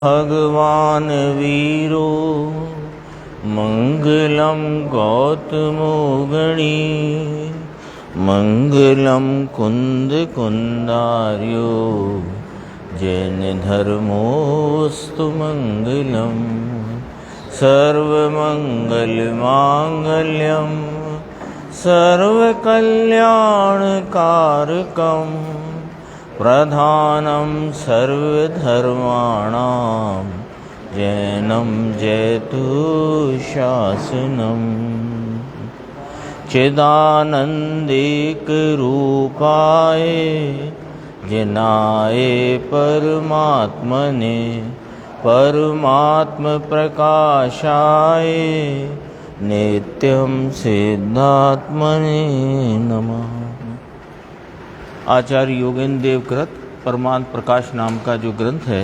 भगवान वीरो मंगलम गौतमो गणी मंगलम कुंद कुंदार्यो जैन धर्मोस्तु मंगलम सर्वमंगल मांगल्यम सर्वकल्याणकारकम प्रधानम सर्वधर्माणां जैनं जयतु शासनम् चिदानन्देकरूपाय जिनाय परमात्मने परमात्मप्रकाशाय नित्यं सिद्धात्मने नमः। आचार्य योगेंद्र देव कृत परमात्म प्रकाश नाम का जो ग्रंथ है,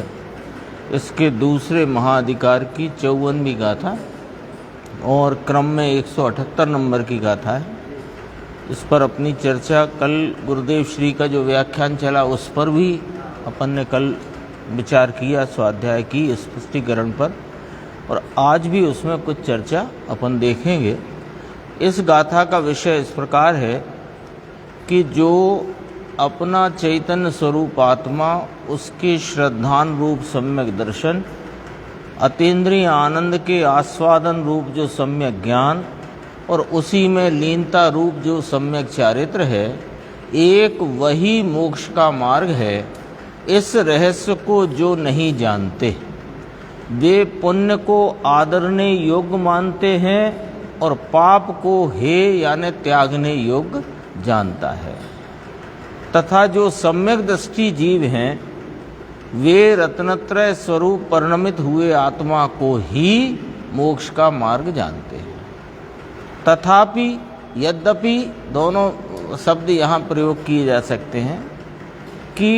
इसके दूसरे महाअधिकार की 54वीं गाथा और क्रम में 178 नंबर की गाथा है। इस पर अपनी चर्चा कल गुरुदेव श्री का जो व्याख्यान चला उस पर भी अपन ने कल विचार किया, स्वाध्याय की स्पष्टीकरण पर, और आज भी उसमें कुछ चर्चा अपन देखेंगे। इस गाथा का विषय इस प्रकार है कि जो अपना चैतन्य स्वरूप आत्मा, उसके श्रद्धान रूप सम्यक दर्शन, अतीन्द्रिय आनंद के आस्वादन रूप जो सम्यक ज्ञान और उसी में लीनता रूप जो सम्यक चारित्र है, एक वही मोक्ष का मार्ग है। इस रहस्य को जो नहीं जानते वे पुण्य को आदरने योग्य मानते हैं और पाप को हे यानी त्यागने योग्य जानता है, तथा जो सम्यक दृष्टि जीव हैं वे रत्नत्रय स्वरूप परिणमित हुए आत्मा को ही मोक्ष का मार्ग जानते हैं। तथापि यद्यपि दोनों शब्द यहाँ प्रयोग किए जा सकते हैं कि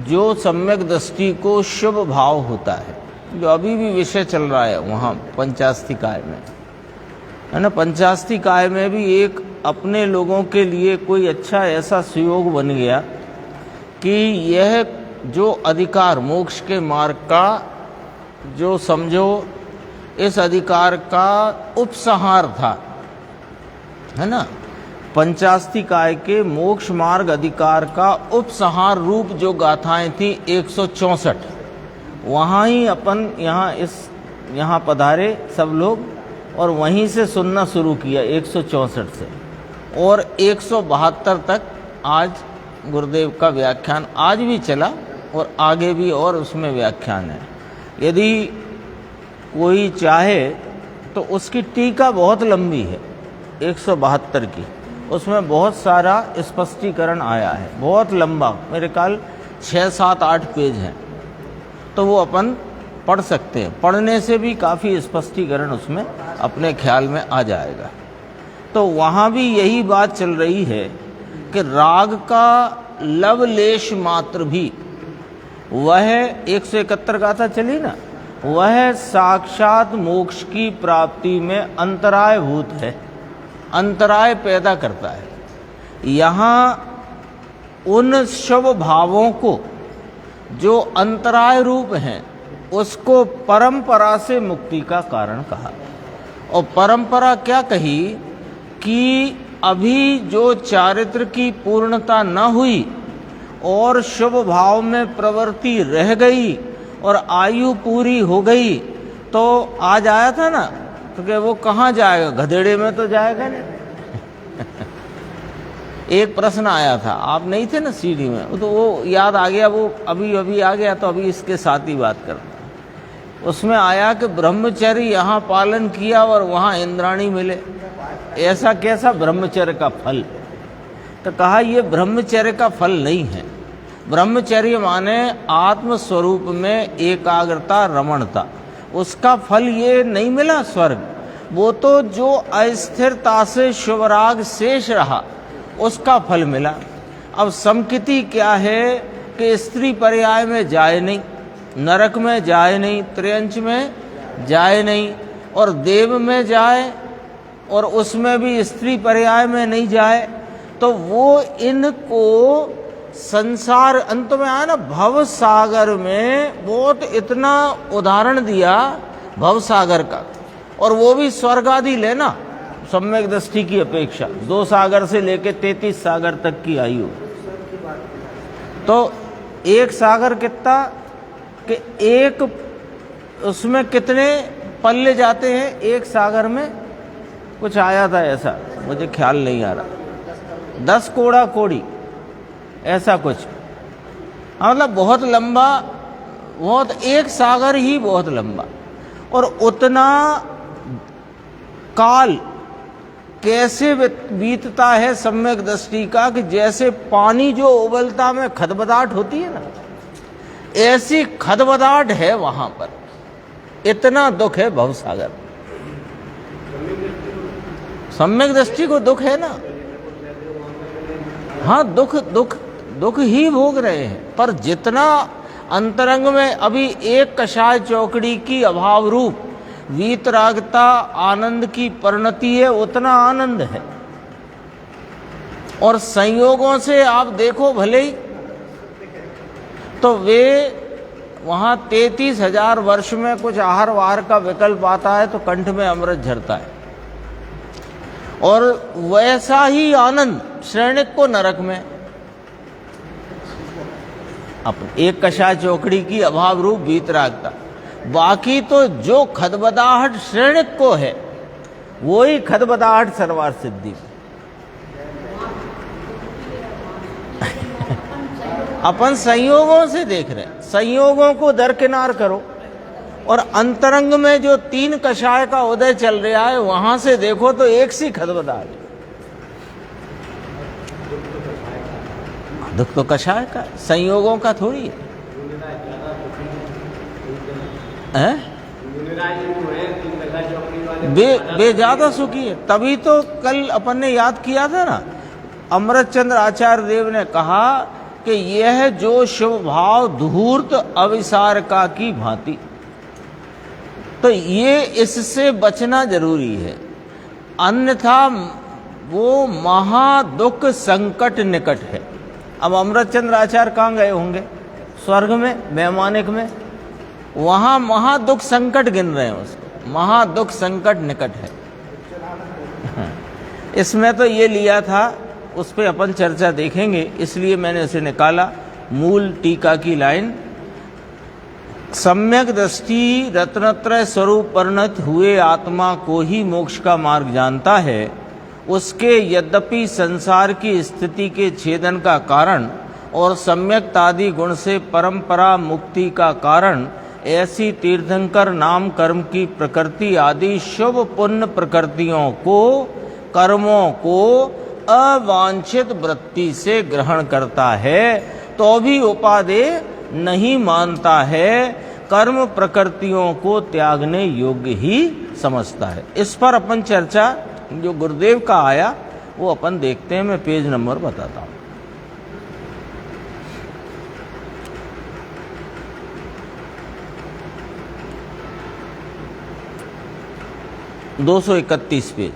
जो सम्यक दृष्टि को शुभ भाव होता है, जो अभी भी विषय चल रहा है वहाँ पंचास्तिकाय में है ना, पंचास्तिकाय में भी एक अपने लोगों के लिए कोई अच्छा ऐसा सुयोग बन गया कि यह जो अधिकार मोक्ष के मार्ग का जो समझो इस अधिकार का उपसंहार था, है ना। पंचास्तिकाय के मोक्ष मार्ग अधिकार का उपसंहार रूप जो गाथाएं थी 164, वहाँ ही अपन यहाँ पधारे सब लोग और वहीं से सुनना शुरू किया 164 से, और 172 तक आज गुरुदेव का व्याख्यान आज भी चला और आगे भी और उसमें व्याख्यान है। यदि कोई चाहे तो उसकी टीका बहुत लंबी है 172 की, उसमें बहुत सारा स्पष्टीकरण आया है, बहुत लंबा, मेरे ख्याल 6, 7, 8 पेज हैं, तो वो अपन पढ़ सकते हैं। पढ़ने से भी काफ़ी स्पष्टीकरण उसमें अपने ख्याल में आ जाएगा। तो वहाँ भी यही बात चल रही है कि राग का लवलेश मात्र भी, वह 171 गाथा चली ना, वह साक्षात मोक्ष की प्राप्ति में अंतरायभूत है, अंतराय पैदा करता है। यहाँ उन शुभ भावों को जो अंतराय रूप हैं उसको परंपरा से मुक्ति का कारण कहा। और परंपरा क्या कही कि अभी जो चारित्र की पूर्णता न हुई और शुभ भाव में प्रवृत्ति रह गई और आयु पूरी हो गई, तो आज आया था ना, तो क्या वो कहाँ जाएगा, गधेड़े में तो जाएगा नहीं। एक प्रश्न आया था, आप नहीं थे ना सीढ़ी में, तो वो याद आ गया, वो अभी आ गया, तो अभी इसके साथ ही बात करता। उसमें आया कि ब्रह्मचर्य यहाँ पालन किया और वहाँ इंद्राणी मिले, ऐसा कैसा ब्रह्मचर्य का फल? तो कहा ये ब्रह्मचर्य का फल नहीं है। ब्रह्मचर्य माने आत्मस्वरूप में एकाग्रता, रमणता, उसका फल ये नहीं मिला स्वर्ग, वो तो जो अस्थिरता से शुभराग शेष रहा उसका फल मिला। अब समकिति क्या है कि स्त्री पर्याय में जाए नहीं, नरक में जाए नहीं, त्रियंच में जाए नहीं, और देव में जाए और उसमें भी स्त्री पर्याय में नहीं जाए, तो वो इनको संसार अंत में आया ना, भव सागर में बहुत इतना उदाहरण दिया भव सागर का, और वो भी स्वर्ग आदि लेना सम्यक दृष्टि की अपेक्षा 2 सागर से लेके 33 सागर तक की आयु। तो एक सागर कितना कि एक उसमें कितने पल्ले जाते हैं, एक सागर में कुछ आया था ऐसा, मुझे ख्याल नहीं आ रहा, 10 कोड़ा कोड़ी ऐसा कुछ, मतलब बहुत लंबा, बहुत एक सागर ही बहुत लंबा। और उतना काल कैसे बीतता है सम्यक दृष्टि का कि जैसे पानी जो उबलता में खदबदाहट होती है ना, ऐसी खदबदाहट है वहां पर, इतना दुख है भवसागर। सम्यक दृष्टि को दुख है ना, हाँ दुख दुख दुख ही भोग रहे हैं, पर जितना अंतरंग में अभी एक कषाय चौकड़ी की अभाव रूप वीतरागता आनंद की परिणति है, उतना आनंद है। और संयोगों से आप देखो भले ही, तो वे वहां 33,000 वर्ष में कुछ आहार वार का विकल्प आता है तो कंठ में अमृत झरता है, और वैसा ही आनंद श्रेणिक को नरक में। अपन एक कषाय चौकड़ी की अभाव रूप वीतरागता, बाकी तो जो खदबदाहट श्रेणिक को है वो ही खदबदाहट सर्वार सिद्धि। अपन संयोगों से देख रहे हैं, संयोगों को दरकिनार करो, और अंतरंग में जो 3 कषाय का उदय चल रहा है वहां से देखो तो एक सी खदबदाहट। दुख तो कषाय का, संयोगों का थोड़ी है। वे ज्यादा सुखी है, तभी तो कल अपन ने याद किया था ना, अमृतचंद्र आचार्य देव ने कहा कि यह जो शुभ भाव धूर्त अविसार का की भांति, तो ये इससे बचना जरूरी है, अन्यथा वो महादुख संकट निकट है। अब अमृतचंद्र आचार्य कहाँ गए होंगे? स्वर्ग में, वैमानिक में, वहां महादुख संकट गिन रहे हैं उसको, महादुख संकट निकट है। इसमें तो ये लिया था, उस पर अपन चर्चा देखेंगे, इसलिए मैंने उसे निकाला। मूल टीका की लाइन, सम्यक दृष्टि रत्नत्रय स्वरूप परिणत हुए आत्मा को ही मोक्ष का मार्ग जानता है। उसके यद्यपि संसार की स्थिति के छेदन का कारण और सम्यक्तादि गुण से परंपरा मुक्ति का कारण ऐसी तीर्थंकर नाम कर्म की प्रकृति आदि शुभ पुण्य प्रकृतियों को, कर्मों को अवांछित वृत्ति से ग्रहण करता है, तो भी उपादेय नहीं मानता है, कर्म प्रकृतियों को त्यागने योग्य ही समझता है। इस पर अपन चर्चा जो गुरुदेव का आया वो अपन देखते हैं। मैं पेज नंबर बताता हूं। दो 231 पेज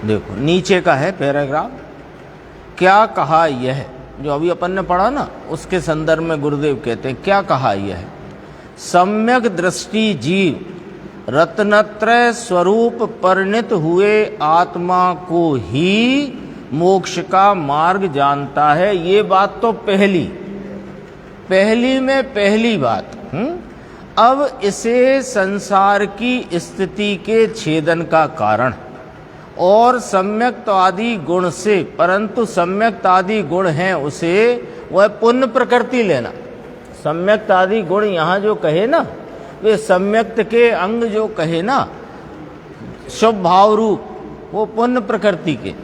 देखो, नीचे का है पैराग्राफ। क्या कहा यह, जो अभी अपन ने पढ़ा ना, उसके संदर्भ में गुरुदेव कहते हैं क्या कहा यह, सम्यक दृष्टि जीव रत्नत्रय स्वरूप परिणित हुए आत्मा को ही मोक्ष का मार्ग जानता है। ये बात तो पहली में पहली बात। अब इसे संसार की स्थिति के छेदन का कारण और सम्यक्तादि गुण से, परंतु सम्यक्तादि गुण हैं उसे वह पुण्य प्रकृति लेना। सम्यक्तादि गुण यहाँ जो कहे ना, वे सम्यक्त के अंग जो कहे ना, शुभ भाव रूप, वो पुण्य प्रकृति के,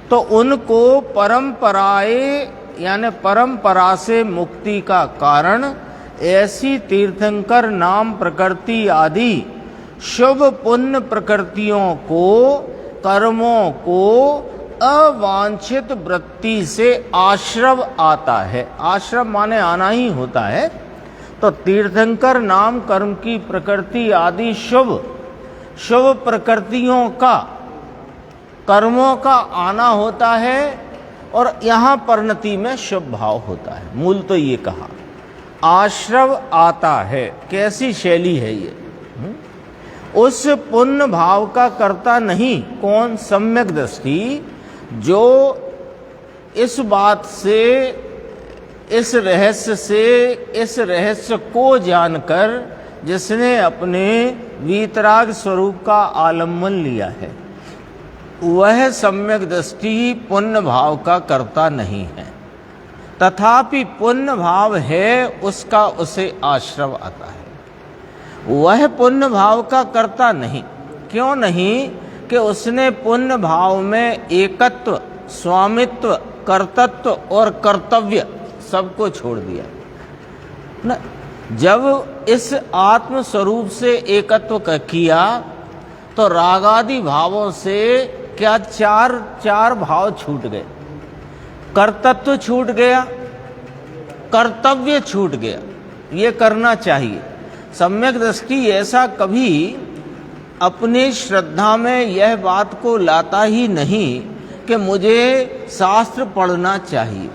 तो उनको परंपराए यानी परंपरा से मुक्ति का कारण ऐसी तीर्थंकर नाम प्रकृति आदि शुभ पुण्य प्रकृतियों को, कर्मों को अवांछित वृत्ति से आश्रव आता है। आश्रव माने आना ही होता है। तो तीर्थंकर नाम कर्म की प्रकृति आदि शुभ प्रकृतियों का, कर्मों का आना होता है, और यहाँ परिणति में शुभ भाव होता है। मूल तो ये कहा आश्रव आता है, कैसी शैली है ये? उस पुण्य भाव का कर्ता नहीं कौन? सम्यक दृष्टि, जो इस बात से, इस रहस्य को जानकर जिसने अपने वीतराग स्वरूप का आलम्बन लिया है, वह सम्यक दृष्टि पुण्य भाव का कर्ता नहीं है। तथापि पुण्य भाव है उसका, उसे आश्रव आता है। वह पुण्य भाव का कर्ता नहीं। क्यों नहीं? कि उसने पुण्य भाव में एकत्व, स्वामित्व, कर्तत्व और कर्तव्य सबको छोड़ दिया न। जब इस आत्म स्वरूप से एकत्व किया तो रागादि भावों से क्या चार भाव छूट गए। कर्तत्व छूट गया, कर्तव्य छूट गया। ये करना चाहिए। सम्यक दृष्टि ऐसा कभी अपनी श्रद्धा में यह बात को लाता ही नहीं कि मुझे शास्त्र पढ़ना चाहिए,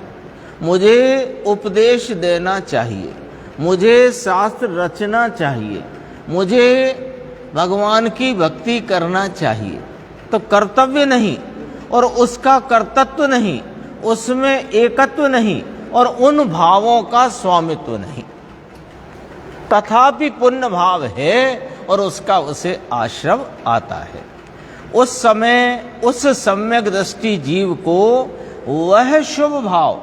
मुझे उपदेश देना चाहिए, मुझे शास्त्र रचना चाहिए, मुझे भगवान की भक्ति करना चाहिए। तो कर्तव्य नहीं और उसका कर्तत्व नहीं, उसमें एकत्व नहीं और उन भावों का स्वामित्व नहीं। तथापि पुण्य भाव है और उसका उसे आश्रव आता है। उस समय उस सम्यक दृष्टि जीव को वह शुभ भाव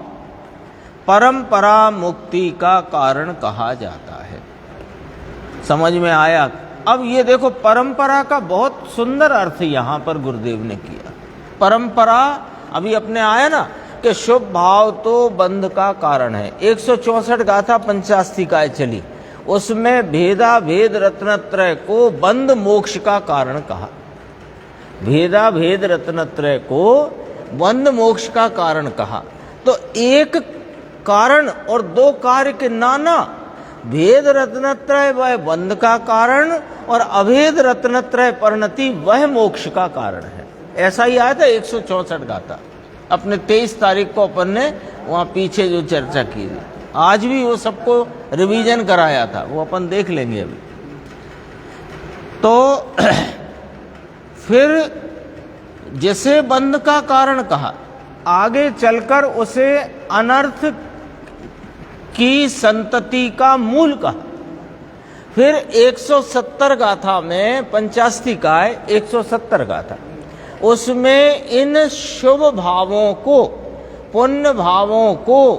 परंपरा मुक्ति का कारण कहा जाता है। समझ में आया? अब ये देखो, परंपरा का बहुत सुंदर अर्थ यहाँ पर गुरुदेव ने किया। परंपरा अभी अपने आया ना कि शुभ भाव तो बंध का कारण है। 164 गाथा पंचास्तिकाएं चली, उसमें भेदा भेद रत्नत्रय को बंध मोक्ष का कारण कहा। भेदा भेद रत्नत्रय को बंध मोक्ष का कारण कहा। तो एक कारण और दो कार्य के नाना। भेद रत्नत्रय वह बंध का कारण और अभेद रत्नत्रय परिणति वह मोक्ष का कारण है। ऐसा ही आया था 164 गाथा। अपने 23 तारीख को अपन ने वहाँ पीछे जो चर्चा की थी, आज भी वो सबको रिवीजन कराया था, वो अपन देख लेंगे अभी। तो फिर जिसे बंध का कारण कहा, आगे चलकर उसे अनर्थ की संतति का मूल कहा। फिर 170 गाथा में पंचास्तिकाय 170 गाथा, उसमें इन शुभ भावों को, पुण्य भावों को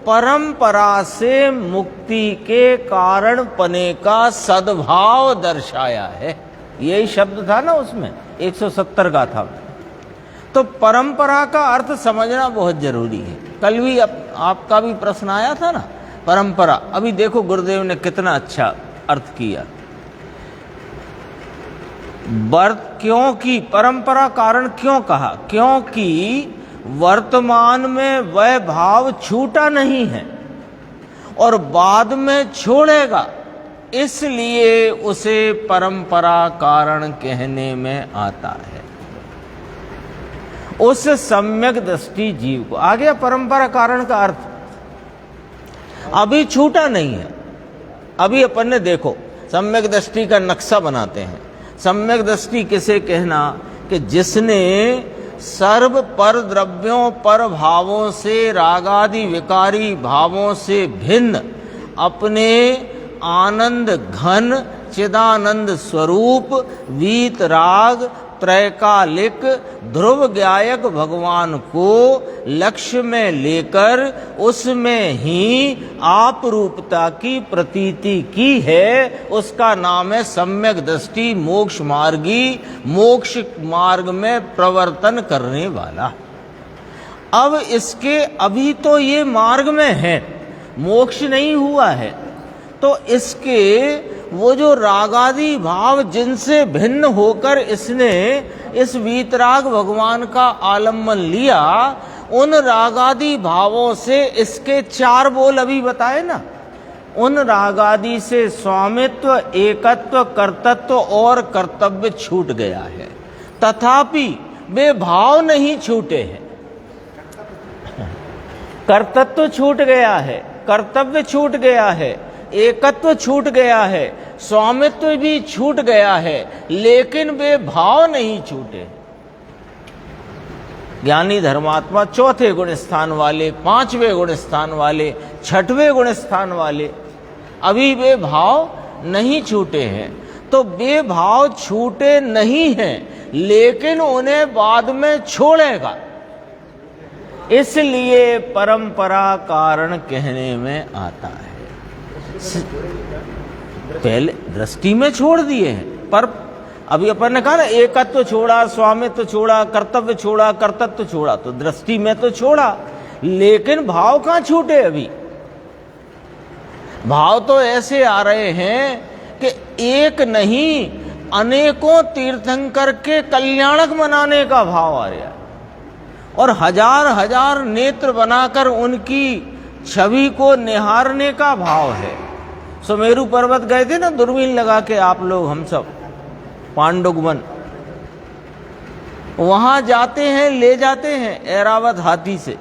परंपरा से मुक्ति के कारण पने का सद्भाव दर्शाया है। यही शब्द था ना उसमें 170 गाथा में। तो परंपरा का अर्थ समझना बहुत जरूरी है। कल भी आपका भी प्रश्न आया था ना, परंपरा। अभी देखो गुरुदेव ने कितना अच्छा अर्थ किया। क्योंकि परंपरा कारण क्यों कहा? क्योंकि वर्तमान में वह भाव छूटा नहीं है और बाद में छोड़ेगा, इसलिए उसे परंपरा कारण कहने में आता है। उस सम्यक दृष्टि जीव को आ गया परंपरा कारण का अर्थ। अभी छूटा नहीं है। अभी अपन ने देखो सम्यक दृष्टि का नक्शा बनाते हैं। सम्यक दृष्टि किसे कहना? कि जिसने सर्व पर द्रव्यों पर भावों से, रागादि विकारी भावों से भिन्न अपने आनंद घन चिदानंद स्वरूप वीतराग त्रैकालिक ध्रुव गायक भगवान को लक्ष्य में लेकर उसमें ही आप रूपता की प्रतीति की है, उसका नाम है सम्यक दृष्टि मोक्ष मार्गी, मोक्ष मार्ग में प्रवर्तन करने वाला। अब इसके अभी तो ये मार्ग में है, मोक्ष नहीं हुआ है, तो इसके वो जो रागादि भाव जिनसे भिन्न होकर इसने इस वीतराग भगवान का आलम्बन लिया, उन रागादि भावों से इसके 4 बोल अभी बताए ना। उन रागादि से स्वामित्व, एकत्व, कर्तत्व और कर्तव्य छूट गया है। तथापि वे भाव नहीं छूटे हैं। कर्तृत्व छूट गया है, कर्तव्य छूट गया है, एकत्व छूट गया है, स्वामित्व भी छूट गया है, लेकिन वे भाव नहीं छूटे। ज्ञानी धर्मात्मा चौथे गुण स्थान वाले, पांचवें गुण स्थान वाले, छठवें गुण स्थान वाले, अभी वे भाव नहीं छूटे हैं। तो वे भाव छूटे नहीं हैं, लेकिन उन्हें बाद में छोड़ेगा, इसलिए परंपरा कारण कहने में आता है। पहले दृष्टि में छोड़ दिए हैं, पर अभी अपन ने कहा ना, एकत्व छोड़ा, स्वामित्व छोड़ा, कर्तव्य छोड़ा, कर्तृत्व छोड़ा, तो दृष्टि में तो छोड़ा, लेकिन भाव कहां छूटे? अभी भाव तो ऐसे आ रहे हैं कि एक नहीं अनेकों तीर्थंकर के कल्याणक मनाने का भाव आ रहा है, और हजार हजार नेत्र बनाकर उनकी छवि को निहारने का भाव है। सुमेरु पर्वत गए थे ना दूरबीन लगा के आप लोग, हम सब पांडुवन, वहां जाते हैं, ले जाते हैं ऐरावत हाथी से।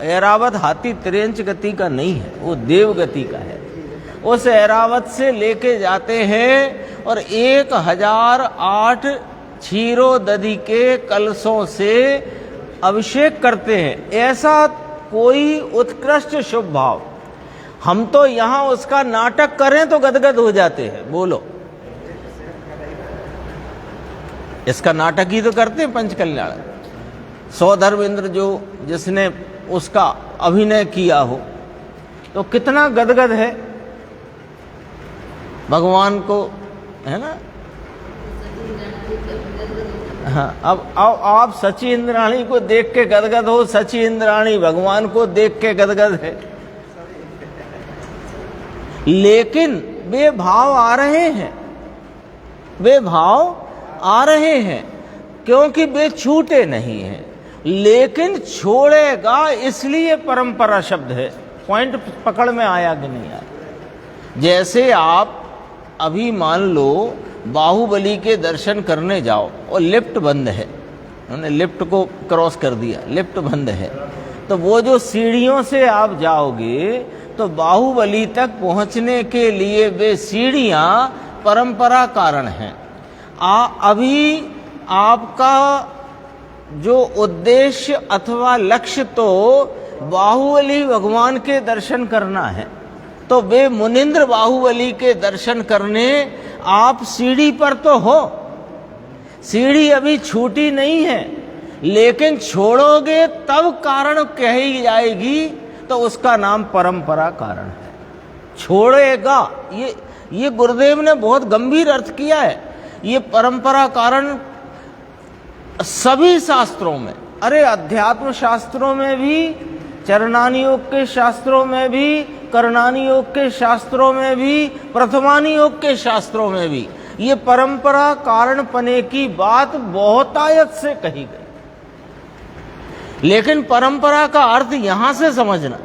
ऐरावत हाथी त्रियंच गति का नहीं है, वो देव गति का है। उस ऐरावत से लेके जाते हैं और 1008 क्षीरोदधि के कलशों से अभिषेक करते हैं। ऐसा कोई उत्कृष्ट शुभ भाव, हम तो यहां उसका नाटक करें तो गदगद हो जाते हैं। बोलो, इसका नाटक ही तो करते हैं पंचकल्याण। सौधर्मेंद्र जो जिसने उसका अभिनय किया हो, तो कितना गदगद है भगवान को, है ना। हाँ, अब आप सची इंद्राणी को देख के गदगद हो, सची इंद्राणी भगवान को देख के गदगद है, लेकिन वे भाव आ रहे हैं, वे भाव आ रहे हैं, क्योंकि वे छूटे नहीं हैं। लेकिन छोड़ेगा, इसलिए परंपरा शब्द है। पॉइंट पकड़ में आया कि नहीं आया? जैसे आप अभी मान लो बाहुबली के दर्शन करने जाओ और लिफ्ट बंद है, उन्होंने लिफ्ट को क्रॉस कर दिया, लिफ्ट बंद है, तो वो जो सीढ़ियों से आप जाओगे तो बाहुबली तक पहुंचने के लिए वे सीढ़ियां परंपरा कारण हैं। अभी आपका जो उद्देश्य अथवा लक्ष्य तो बाहुबली भगवान के दर्शन करना है, तो वे मुनिंद्र बाहुबली के दर्शन करने आप सीढ़ी पर तो हो, सीढ़ी अभी छूटी नहीं है, लेकिन छोड़ोगे तब कारण कही जाएगी, तो उसका नाम परंपरा कारण है। छोड़ेगा, ये गुरुदेव ने बहुत गंभीर अर्थ किया है। ये परंपरा कारण सभी शास्त्रों में, अरे अध्यात्म शास्त्रों में भी, चरणानी योग के शास्त्रों में भी, करणानी योग के शास्त्रों में भी, प्रथमानी योग के शास्त्रों में भी ये परंपरा कारण पने की बात बहुतायत से कही गई। लेकिन परंपरा का अर्थ यहां से समझना,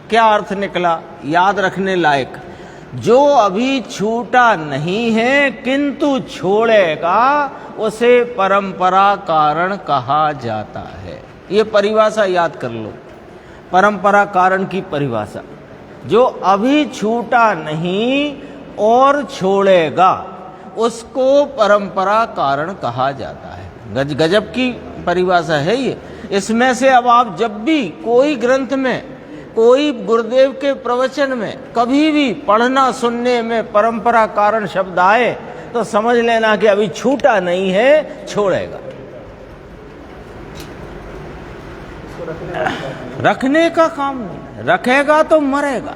क्या अर्थ निकला याद रखने लायक। जो अभी छूटा नहीं है किंतु छोड़ेगा, उसे परंपरा कारण कहा जाता है। ये परिभाषा याद कर लो, परंपरा कारण की परिभाषा। जो अभी छूटा नहीं और छोड़ेगा, उसको परंपरा कारण कहा जाता है। गजब की परिभाषा है ये। इसमें से अब आप जब भी कोई ग्रंथ में, कोई गुरुदेव के प्रवचन में कभी भी पढ़ना सुनने में परंपरा कारण शब्द आए, तो समझ लेना कि अभी छूटा नहीं है, छोड़ेगा। रखने का काम नहीं, रखेगा तो मरेगा।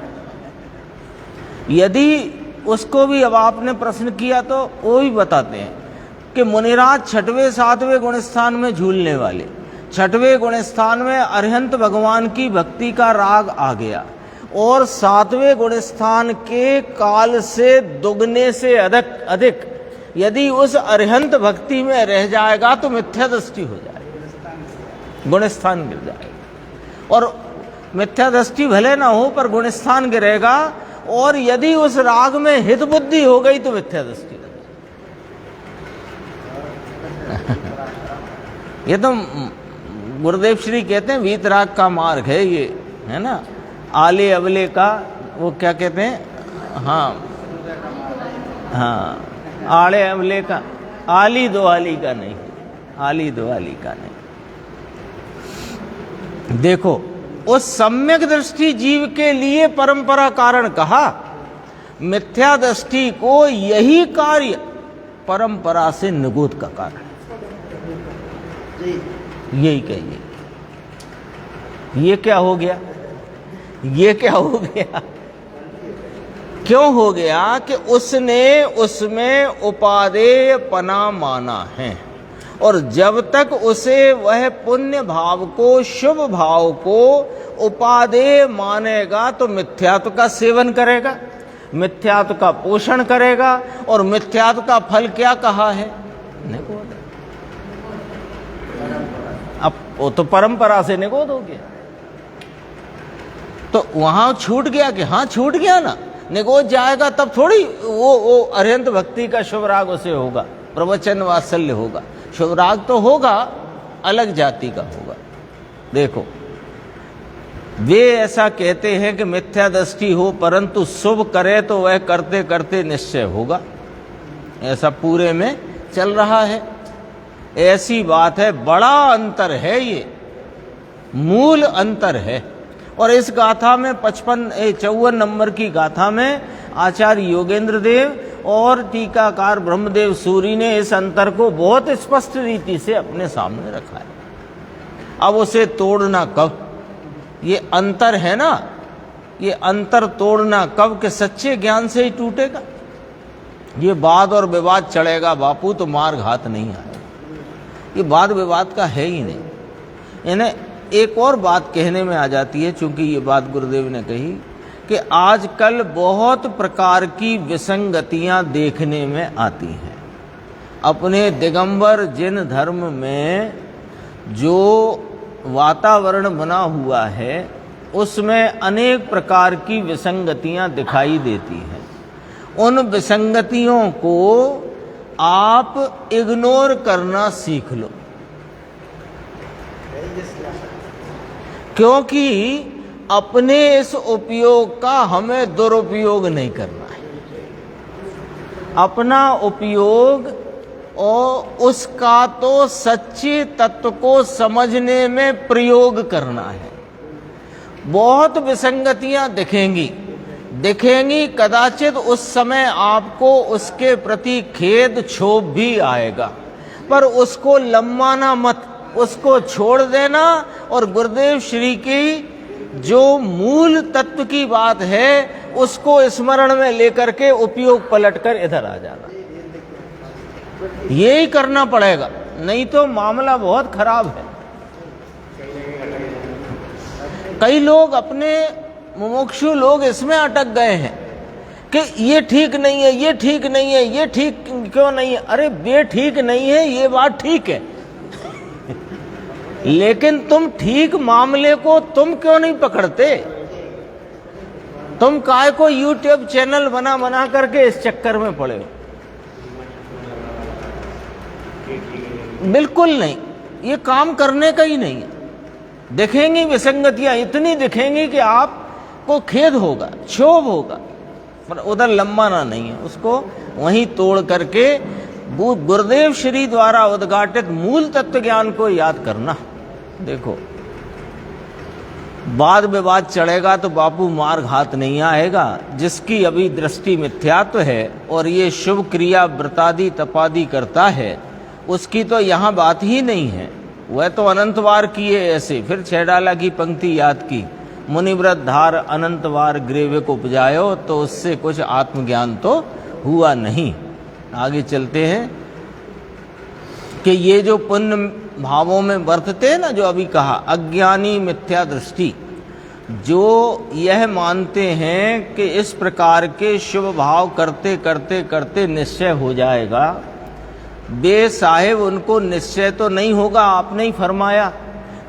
यदि उसको भी, अब आपने प्रश्न किया तो वो भी बताते हैं कि मुनिराज छठवें सातवें गुण स्थान में झूलने वाले, छठवें गुण स्थान में अरिहंत भगवान की भक्ति का राग आ गया, और सातवें गुण स्थान के काल से दुगने से अधिक यदि उस अरिहंत भक्ति में रह जाएगा तो मिथ्या दृष्टि हो जाएगी, गुण स्थान गिर जाएगा। और मिथ्या दृष्टि भले ना हो पर गुण स्थान गिरेगा, और यदि उस राग में हित बुद्धि हो गई तो मिथ्या दृष्टि लग जाएगी। ये तो गुरुदेव श्री कहते हैं वीतराग का मार्ग है ये, है ना, आले अवले का वो क्या कहते हैं, हाँ हाँ, आले अवले का, आली दो आली का नहीं, आली दो आली का नहीं। देखो, उस सम्यक दृष्टि जीव के लिए परंपरा कारण कहा, मिथ्या दृष्टि को यही कार्य परंपरा से निगोद का कारण, यही कहिए। ये क्या हो गया, ये क्या हो गया, क्यों हो गया कि उसने उसमें उपादेय पना माना है, और जब तक उसे वह पुण्य भाव को, शुभ भाव को उपादेय मानेगा तो मिथ्यात्व का सेवन करेगा, मिथ्यात्व का पोषण करेगा, और मिथ्यात्व का फल क्या कहा है, निगोद। अब वो तो परंपरा से निगोद हो गया, तो वहां छूट गया कि हाँ छूट गया ना, निगोद जाएगा तब थोड़ी वो अरिहंत भक्ति का शुभ राग उसे होगा, प्रवचन वात्सल्य होगा, शुभ राग तो होगा, अलग जाति का होगा। देखो, वे ऐसा कहते हैं कि मिथ्या दृष्टि हो परंतु शुभ करे तो वह करते करते निश्चय होगा, ऐसा पूरे में चल रहा है। ऐसी बात है, बड़ा अंतर है, ये मूल अंतर है। और इस गाथा में 54 नंबर की गाथा में आचार्य योगेंद्र देव और टीकाकार ब्रह्मदेव सूरी ने इस अंतर को बहुत स्पष्ट रीति से अपने सामने रखा है। अब उसे तोड़ना कब, ये अंतर है ना, ये अंतर तोड़ना कब के सच्चे ज्ञान से ही टूटेगा। ये वाद और विवाद चढ़ेगा बापू तो मार घात नहीं आएगा, ये वाद विवाद का है ही नहीं। इन्हें एक और बात कहने में आ जाती है, चूंकि ये बात गुरुदेव ने कही कि आजकल बहुत प्रकार की विसंगतियां देखने में आती हैं। अपने दिगंबर जिन धर्म में जो वातावरण बना हुआ है उसमें अनेक प्रकार की विसंगतियां दिखाई देती हैं। उन विसंगतियों को आप इग्नोर करना सीख लो, क्योंकि अपने इस उपयोग का हमें दुरुपयोग नहीं करना है। अपना उपयोग और उसका तो सच्चे तत्व को समझने में प्रयोग करना है। बहुत विसंगतियां दिखेंगी, कदाचित उस समय आपको उसके प्रति खेद क्षोभ भी आएगा, पर उसको लम्बाना मत, उसको छोड़ देना और गुरुदेव श्री की जो मूल तत्व की बात है उसको स्मरण में लेकर के उपयोग पलटकर इधर आ जाना, यही करना पड़ेगा, नहीं तो मामला बहुत खराब है। कई लोग, अपने मुमुक्षु लोग इसमें अटक गए हैं कि ये ठीक नहीं है, ये ठीक नहीं है, ये ठीक क्यों नहीं है। अरे ये ठीक नहीं है, ये बात ठीक है लेकिन तुम ठीक मामले को तुम क्यों नहीं पकड़ते? तुम काय को यूट्यूब चैनल बना करके इस चक्कर में पड़े हो? बिल्कुल नहीं, ये काम करने का ही नहीं है। दिखेंगी विसंगतियां, इतनी दिखेंगी कि आपको खेद होगा, क्षोभ होगा, पर उधर लंबाना नहीं है, उसको वहीं तोड़ करके गुरुदेव श्री द्वारा उद्घाटित मूल तत्व ज्ञान को याद करना। देखो, वाद विवाद चढ़ेगा तो बापू मार घात नहीं आएगा। जिसकी अभी दृष्टि मिथ्यात्व है और ये शुभ क्रिया व्रतादि तपादि करता है, उसकी तो यहाँ बात ही नहीं है। वह तो अनंतवार किए ऐसे। फिर छेडाला की पंक्ति याद की, मुनिव्रत धार अनंतवार ग्रेवे को उपजायो, तो उससे कुछ आत्मज्ञान तो हुआ नहीं। आगे चलते हैं कि ये जो पुण्य भावों में बरतते हैं ना, जो अभी कहा, अज्ञानी मिथ्या दृष्टि, जो यह मानते हैं कि इस प्रकार के शुभ भाव करते करते करते निश्चय हो जाएगा, वे साहेब उनको निश्चय तो नहीं होगा, आपने ही फरमाया,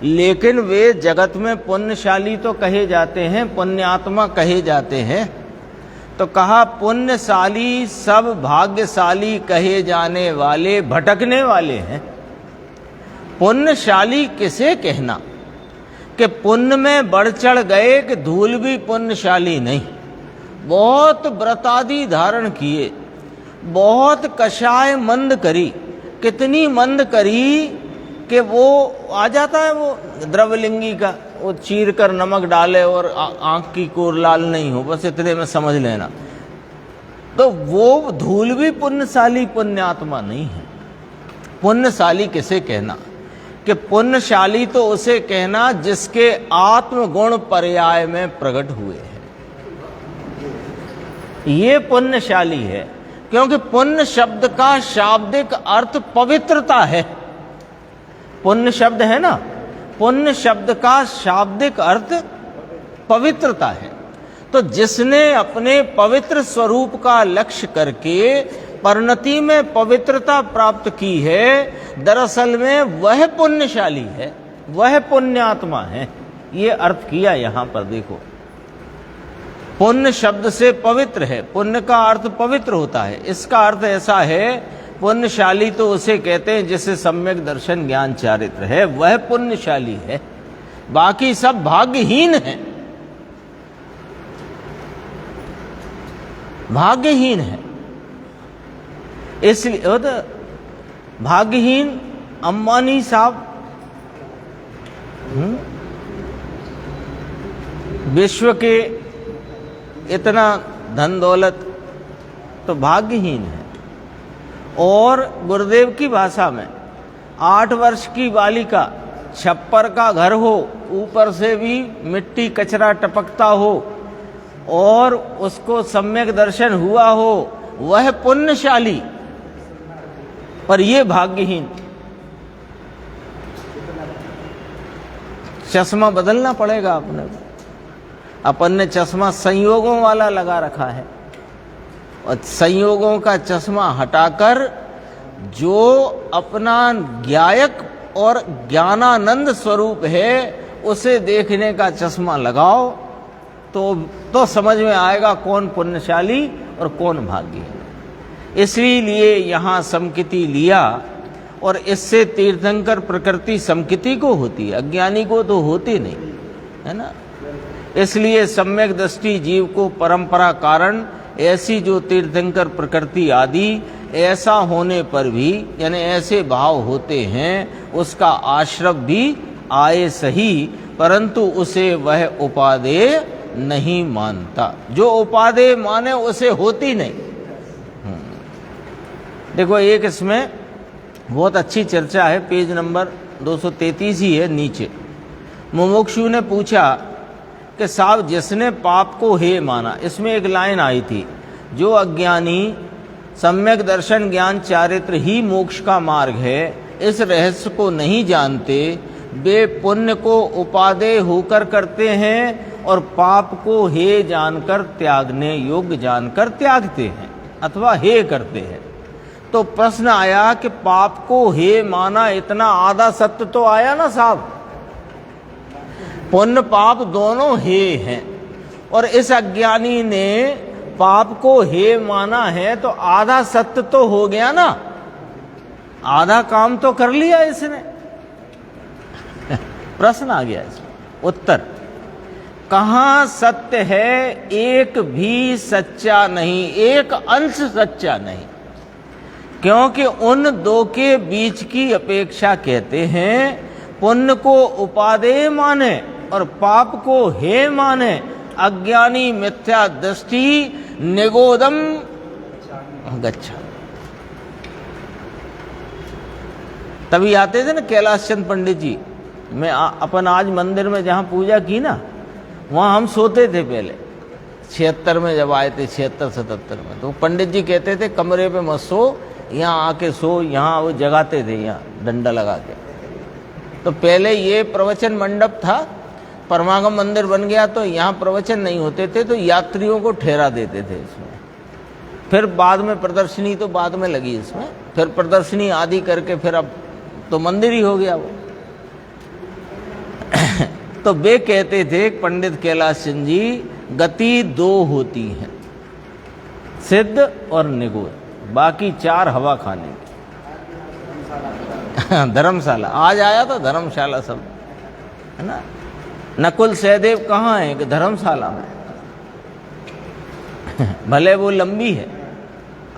लेकिन वे जगत में पुण्यशाली तो कहे जाते हैं, पुण्यात्मा कहे जाते हैं। तो कहा पुण्यशाली सब भाग्यशाली कहे जाने वाले भटकने वाले हैं। पुण्यशाली किसे कहना कि पुण्य में बढ़ चढ़ गए कि धूल भी पुण्यशाली नहीं। बहुत व्रतादि धारण किए, बहुत कषाय मंद करी, कितनी मंद करी कि वो आ जाता है वो द्रवलिंगी का, वो चीर कर नमक डाले और आंख की कोर लाल नहीं हो, बस इतने में समझ लेना। तो वो धूल भी पुण्यशाली पुण्यात्मा नहीं है। पुण्यशाली किसे कहना कि पुण्यशाली तो उसे कहना जिसके आत्मगुण पर्याय में प्रकट हुए हैं, ये पुण्यशाली है। क्योंकि पुण्य शब्द का शाब्दिक अर्थ पवित्रता है। पुण्य शब्द है ना, पुण्य शब्द का शाब्दिक अर्थ पवित्रता है। तो जिसने अपने पवित्र स्वरूप का लक्ष्य करके परिणति में पवित्रता प्राप्त की है, दरअसल में वह पुण्यशाली है, वह पुण्यात्मा है। ये अर्थ किया यहां पर देखो। पुण्य शब्द से पवित्र है, पुण्य का अर्थ पवित्र होता है। इसका अर्थ ऐसा है, पुण्यशाली तो उसे कहते हैं जिसे सम्यक दर्शन ज्ञान चारित्र है, वह पुण्यशाली है। बाकी सब भाग्यहीन हैं, भाग्यहीन है। इसलिए तो भाग्यहीन अंबानी साहब विश्व के इतना धन दौलत तो भाग्यहीन है। और गुरुदेव की भाषा में 8 वर्ष की बालिका, छप्पर का घर हो, ऊपर से भी मिट्टी कचरा टपकता हो और उसको सम्यक दर्शन हुआ हो, वह पुण्यशाली, पर ये भाग्यहीन। चश्मा बदलना पड़ेगा अपने को। अपन ने चश्मा संयोगों वाला लगा रखा है, और संयोगों का चश्मा हटाकर जो अपना ज्ञायक और ज्ञानानंद स्वरूप है उसे देखने का चश्मा लगाओ, तो समझ में आएगा कौन पुण्यशाली और कौन भाग्य है। इसलिए यहाँ समकिति लिया, और इससे तीर्थंकर प्रकृति समकिति को होती है, अज्ञानी को तो होती नहीं, है ना। इसलिए सम्यक दृष्टि जीव को परंपरा कारण ऐसी जो तीर्थंकर प्रकृति आदि, ऐसा होने पर भी यानी ऐसे भाव होते हैं, उसका आश्रय भी आए सही, परंतु उसे वह उपादेय नहीं मानता। जो उपादेय माने उसे होती नहीं। देखो एक इसमें बहुत अच्छी चर्चा है, पेज नंबर 233 ही है नीचे। मुमुक्षु ने पूछा कि साहब जिसने पाप को हे माना, इसमें एक लाइन आई थी, जो अज्ञानी सम्यक दर्शन ज्ञान चारित्र ही मोक्ष का मार्ग है, इस रहस्य को नहीं जानते, वे पुण्य को उपादेय होकर करते हैं और पाप को हे जानकर त्यागने योग्य जानकर त्यागते हैं अथवा हे करते हैं। तो प्रश्न आया कि पाप को हे माना, इतना आधा सत्य तो आया ना साहब। पुण्य पाप दोनों हे हैं, और इस अज्ञानी ने पाप को हे माना है, तो आधा सत्य तो हो गया ना, आधा काम तो कर लिया इसने। प्रश्न आ गया इसमें उत्तर, कहाँ सत्य है? एक भी सच्चा नहीं, एक अंश सच्चा नहीं, क्योंकि उन दो के बीच की अपेक्षा कहते हैं। पुण्य को उपादेय माने और पाप को हे माने, अज्ञानी मिथ्या दृष्टि निगोदम गच्छा। तभी आते थे ना कैलाश चंद पंडित जी। मैं अपन आज मंदिर में जहां पूजा की ना, वहां हम सोते थे पहले 76 में जब आए थे, 76-77 में। तो पंडित जी कहते थे कमरे पे मत सो, यहाँ आके सो। यहाँ वो जगाते थे, यहाँ डंडा लगा के। तो पहले ये प्रवचन मंडप था, परमागम मंदिर बन गया तो यहाँ प्रवचन नहीं होते थे, तो यात्रियों को ठहरा देते थे इसमें। फिर बाद में प्रदर्शनी तो बाद में लगी इसमें, फिर प्रदर्शनी आदि करके फिर अब तो मंदिर ही हो गया वो। तो वे कहते थे पंडित कैलाश चंद जी, गति दो होती हैं, सिद्ध और निगोद, बाकी 4 हवा खाने की। धर्मशाला आज आया था, धर्मशाला सब, है ना। नकुल सहदेव कहाँ है? कि धर्मशाला में। भले वो लंबी है,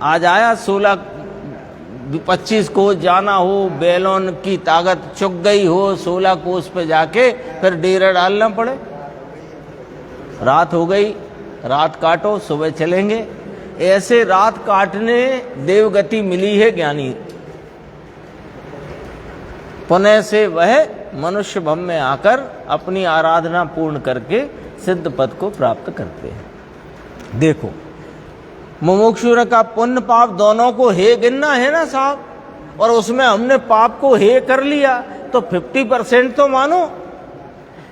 आज आया 16-25 कोस जाना हो, बैलों की ताकत चुक गई हो, 16 कोस पे जाके फिर डेरा डालना पड़े। रात हो गई, रात काटो, सुबह चलेंगे। ऐसे रात काटने देवगति मिली है ज्ञानी। पुनः से वह मनुष्य भव में आकर अपनी आराधना पूर्ण करके सिद्ध पद को प्राप्त करते हैं। देखो, मुमुक्षुर का पुण्य पाप दोनों को हे गिनना है ना साहब, और उसमें हमने पाप को हे कर लिया तो 50% तो मानो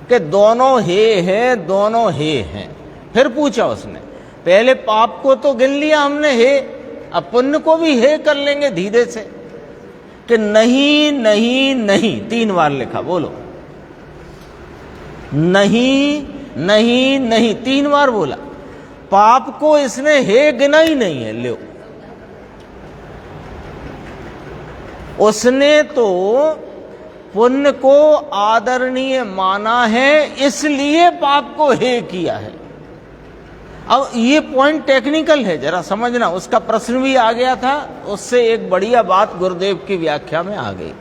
कि दोनों हे हैं, दोनों हे हैं। फिर पूछा उसने, पहले पाप को तो गिन लिया हमने हे, अब पुण्य को भी हे कर लेंगे धीरे से। कि नहीं नहीं नहीं 3 बार लिखा, बोलो नहीं नहीं नहीं 3 बार बोला। पाप को इसने हे गिना ही नहीं है। लो, उसने तो पुण्य को आदरणीय माना है, इसलिए पाप को हे किया है। अब ये पॉइंट टेक्निकल है, जरा समझना। उसका प्रश्न भी आ गया था, उससे एक बढ़िया बात गुरुदेव की व्याख्या में आ गई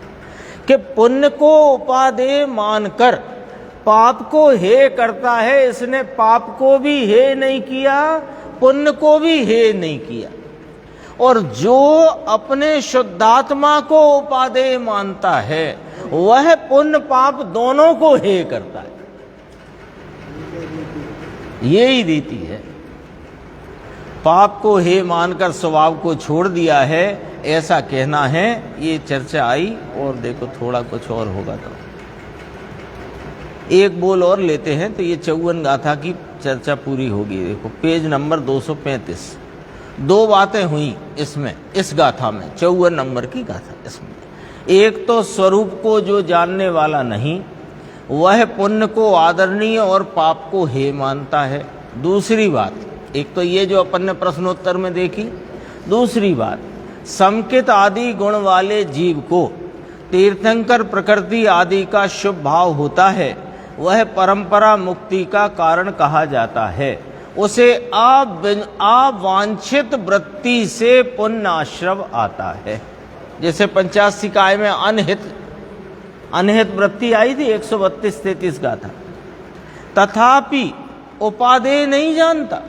कि पुण्य को उपादेय मानकर पाप को हे करता है। इसने पाप को भी हे नहीं किया, पुण्य को भी हे नहीं किया। और जो अपने शुद्धात्मा को उपादेय मानता है वह पुण्य पाप दोनों को हे करता है। यही रीति है। पाप को हे मानकर स्वभाव को छोड़ दिया है, ऐसा कहना है। ये चर्चा आई, और देखो थोड़ा कुछ और होगा तो एक बोल और लेते हैं तो ये 54 गाथा की चर्चा पूरी होगी। देखो पेज नंबर 235। 2 बातें हुई इसमें, इस गाथा में, 54 नंबर की गाथा इसमें। एक तो स्वरूप को जो जानने वाला नहीं वह पुण्य को आदरणीय और पाप को हे मानता है। दूसरी बात, एक तो ये जो अपन ने प्रश्नोत्तर में देखी। दूसरी बात, समकित आदि गुण वाले जीव को तीर्थंकर प्रकृति आदि का शुभ भाव होता है, वह परंपरा मुक्ति का कारण कहा जाता है। उसे अवांछित वृत्ति से पुण्य आश्रव आता है। जैसे 85 काय में अनहित वृत्ति आई थी, 132-33 गाथा। तथापि उपादेय नहीं जानता।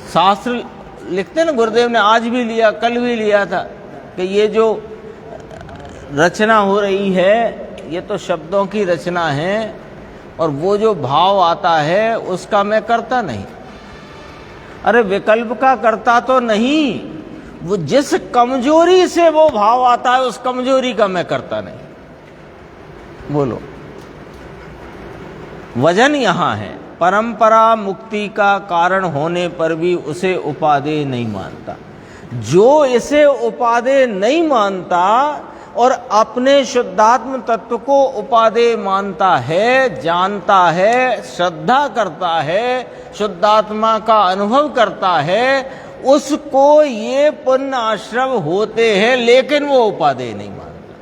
शास्त्र लिखते ना, गुरुदेव ने आज भी लिया, कल भी लिया था कि ये जो रचना हो रही है ये तो शब्दों की रचना है, और वो जो भाव आता है उसका मैं करता नहीं। अरे विकल्प का करता तो नहीं, वो जिस कमजोरी से वो भाव आता है उस कमजोरी का मैं करता नहीं। बोलो, वजन यहां है, परंपरा मुक्ति का कारण होने पर भी उसे उपादेय नहीं मानता। जो इसे उपादेय नहीं मानता और अपने शुद्धात्म तत्व को उपादेय मानता है, जानता है, श्रद्धा करता है, शुद्धात्मा का अनुभव करता है, उसको ये पुण्य आश्रव होते हैं, लेकिन वो उपादेय नहीं मानता।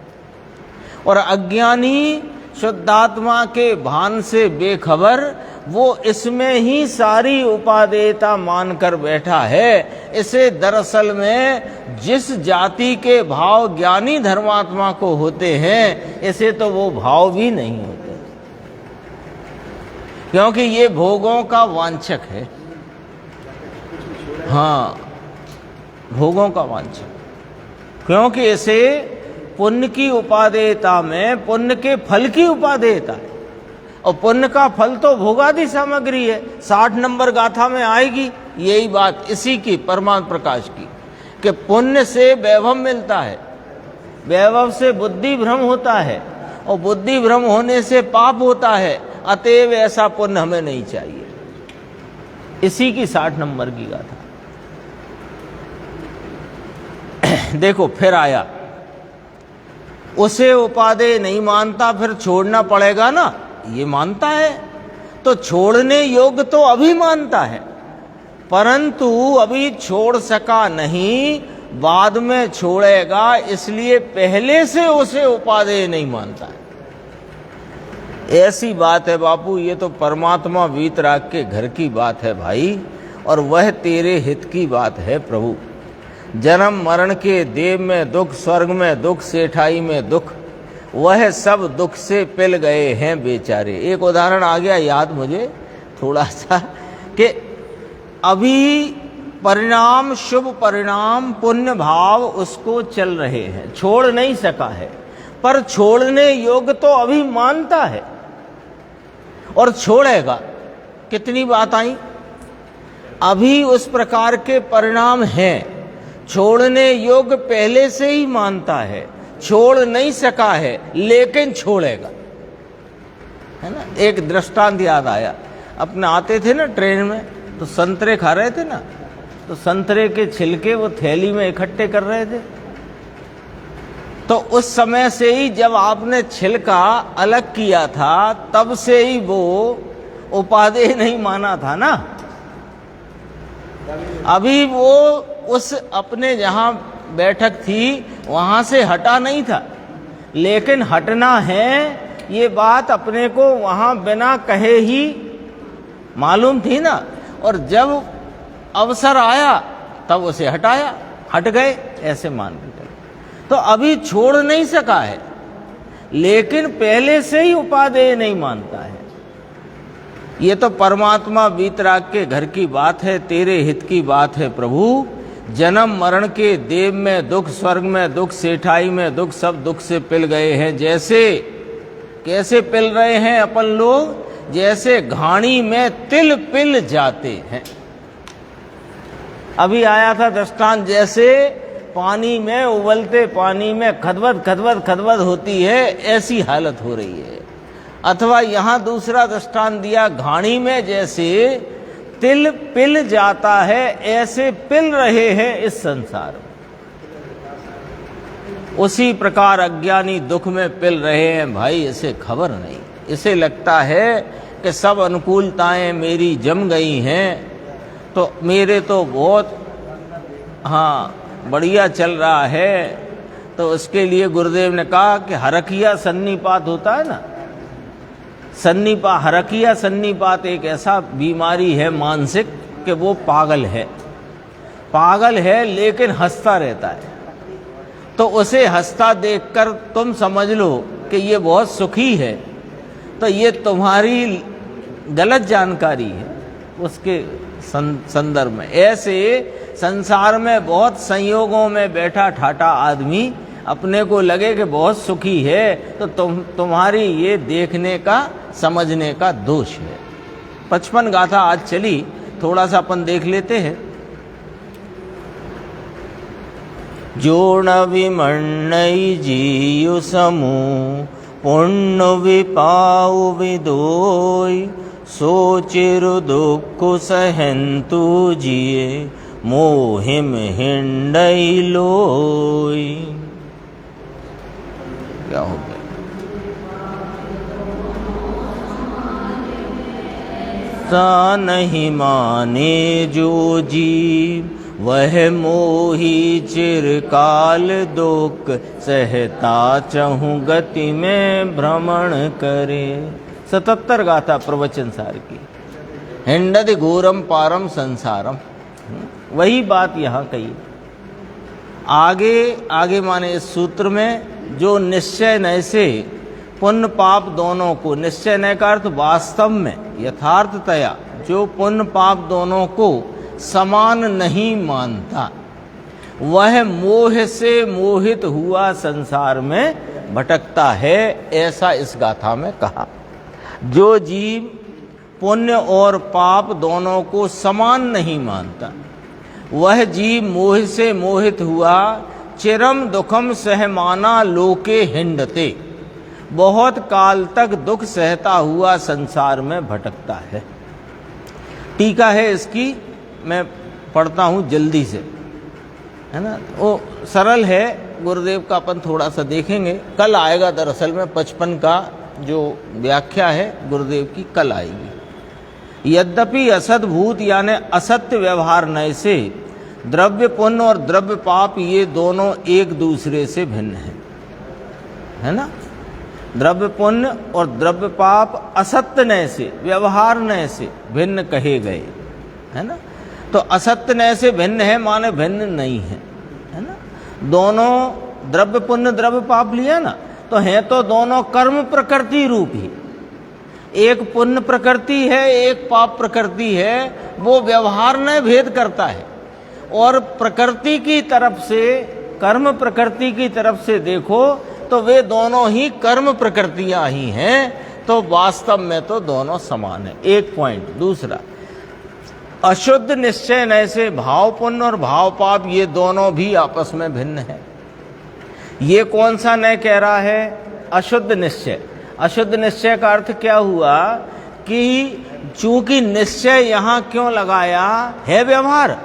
और अज्ञानी शुद्धात्मा के भान से बेखबर वो इसमें ही सारी उपादेयता मानकर बैठा है। इसे दरअसल में जिस जाति के भाव ज्ञानी धर्मात्मा को होते हैं, इसे तो वो भाव भी नहीं होते, क्योंकि ये भोगों का वांछक है। हाँ, भोगों का वांछक, क्योंकि इसे पुण्य की उपादेयता में पुण्य के फल की उपादेयता है, और पुण्य का फल तो भोगादि सामग्री है। 60 नंबर गाथा में आएगी यही बात, इसी की परमात्म प्रकाश की, कि पुण्य से वैभव मिलता है, वैभव से बुद्धि भ्रम होता है, और बुद्धि भ्रम होने से पाप होता है। अतएव ऐसा पुण्य हमें नहीं चाहिए। इसी की 60 नंबर की गाथा। देखो फिर आया, उसे उपादेय नहीं मानता, फिर छोड़ना पड़ेगा ना, ये मानता है तो छोड़ने योग्य तो अभी मानता है, परंतु अभी छोड़ सका नहीं, बाद में छोड़ेगा, इसलिए पहले से उसे उपादेय नहीं मानता है। ऐसी बात है बापू, ये तो परमात्मा वीतराग के घर की बात है भाई, और वह तेरे हित की बात है प्रभु। जन्म मरण के देव में दुख, स्वर्ग में दुख, सेठाई में दुख, वह सब दुख से पिल गए हैं बेचारे। एक उदाहरण आ गया याद मुझे थोड़ा सा, कि अभी परिणाम, शुभ परिणाम, पुण्य भाव उसको चल रहे हैं, छोड़ नहीं सका है, पर छोड़ने योग्य तो अभी मानता है और छोड़ेगा। कितनी बात आई, अभी उस प्रकार के परिणाम हैं, छोड़ने योग्य पहले से ही मानता है, छोड़ नहीं सका है लेकिन छोड़ेगा, है ना। एक दृष्टांत याद आया, अपने आते थे ना ट्रेन में, तो संतरे खा रहे थे ना, तो संतरे के छिलके वो थैली में इकट्ठे कर रहे थे। तो उस समय से ही जब आपने छिलका अलग किया था, तब से ही वो उपादेय नहीं माना था ना। अभी वो उस अपने जहां बैठक थी वहां से हटा नहीं था, लेकिन हटना है ये बात अपने को वहां बिना कहे ही मालूम थी ना। और जब अवसर आया तब उसे हटाया, हट गए, ऐसे मान के चले। तो अभी छोड़ नहीं सका है, लेकिन पहले से ही उपादेय नहीं मानता है। ये तो परमात्मा वीतराग के घर की बात है, तेरे हित की बात है प्रभु। जन्म मरण के देव में दुख, स्वर्ग में दुख, सेठाई में दुख, सब दुख से पिल गए हैं। जैसे, कैसे पिल रहे हैं अपन लोग, जैसे घाणी में तिल पिल जाते हैं। अभी आया था दृष्टांत, जैसे पानी में, उबलते पानी में खदबद खदबद खदबद होती है, ऐसी हालत हो रही है। अथवा यहां दूसरा दृष्टांत दिया, घाणी में जैसे तिल पिल जाता है, ऐसे पिल रहे हैं इस संसार में। उसी प्रकार अज्ञानी दुख में पिल रहे हैं भाई, इसे खबर नहीं। इसे लगता है कि सब अनुकूलताएं मेरी जम गई हैं, तो मेरे तो बहुत बढ़िया चल रहा है। तो उसके लिए गुरुदेव ने कहा कि हरकिया सन्निपात होता है ना, हरकिया सन्निपात एक ऐसा बीमारी है मानसिक कि वो पागल है लेकिन हंसता रहता है। तो उसे हंसता देखकर तुम समझ लो कि ये बहुत सुखी है, तो ये तुम्हारी गलत जानकारी है उसके संदर्भ में। ऐसे संसार में बहुत संयोगों में बैठा ठाटा आदमी अपने को लगे कि बहुत सुखी है, तो तुम्हारी ये देखने का, समझने का दोष है। 55 गाथा आज चली, थोड़ा सा अपन देख लेते हैं। जोण विमन्नई जीयु समूह, पुण्य विपाउ विदोई, सोचिरु दुख सहन्तु जिये, मोहिम हिंडई लोई। क्या हो गया? सा नहीं माने जो जीव, वह मोही चिरकाल दुख, सहता चहु गति में भ्रमण करे। 77 गाथा प्रवचन सार की। हिंडति घोरम पारम संसारम, वही बात यहाँ कही। आगे माने इस सूत्र में, जो निश्चय नय से पुण्य पाप दोनों को, निश्चय नय का अर्थ वास्तव में, यथार्थतया जो पुण्य पाप दोनों को समान नहीं मानता, वह मोह से मोहित हुआ संसार में भटकता है, ऐसा इस गाथा में कहा। जो जीव पुण्य और पाप दोनों को समान नहीं मानता, वह जीव मोह से मोहित हुआ, चिरम दुखम सहमाना लोके हिंडते, बहुत काल तक दुख सहता हुआ संसार में भटकता है। टीका है इसकी, मैं पढ़ता हूँ जल्दी से, है ना। वो सरल है, गुरुदेव का अपन थोड़ा सा देखेंगे, कल आएगा। दरअसल में 55 का जो व्याख्या है गुरुदेव की कल आएगी। यद्यपि असत भूत यानी असत्य व्यवहार नय से द्रव्य पुण्य और द्रव्य पाप ये दोनों एक दूसरे से भिन्न हैं, है ना। द्रव्य पुण्य और द्रव्य पाप असत्य नय से, व्यवहार नय से भिन्न कहे गए, है ना। तो असत्य नय से भिन्न है माने भिन्न नहीं है ना। दोनों द्रव्य पुण्य द्रव्य पाप लिया ना, तो है तो दोनों कर्म प्रकृति रूप ही। एक पुण्य प्रकृति है, एक पाप प्रकृति है, वो व्यवहार में भेद करता है। और प्रकृति की तरफ से, कर्म प्रकृति की तरफ से देखो तो वे दोनों ही कर्म प्रकृतियां ही हैं, तो वास्तव में तो दोनों समान है। एक पॉइंट। दूसरा, अशुद्ध निश्चय नय से भाव पुण्य और भाव पाप ये दोनों भी आपस में भिन्न है। ये कौन सा नय कह रहा है? अशुद्ध निश्चय। अशुद्ध निश्चय का अर्थ क्या हुआ कि चूंकि निश्चय यहां क्यों लगाया है, व्यवहार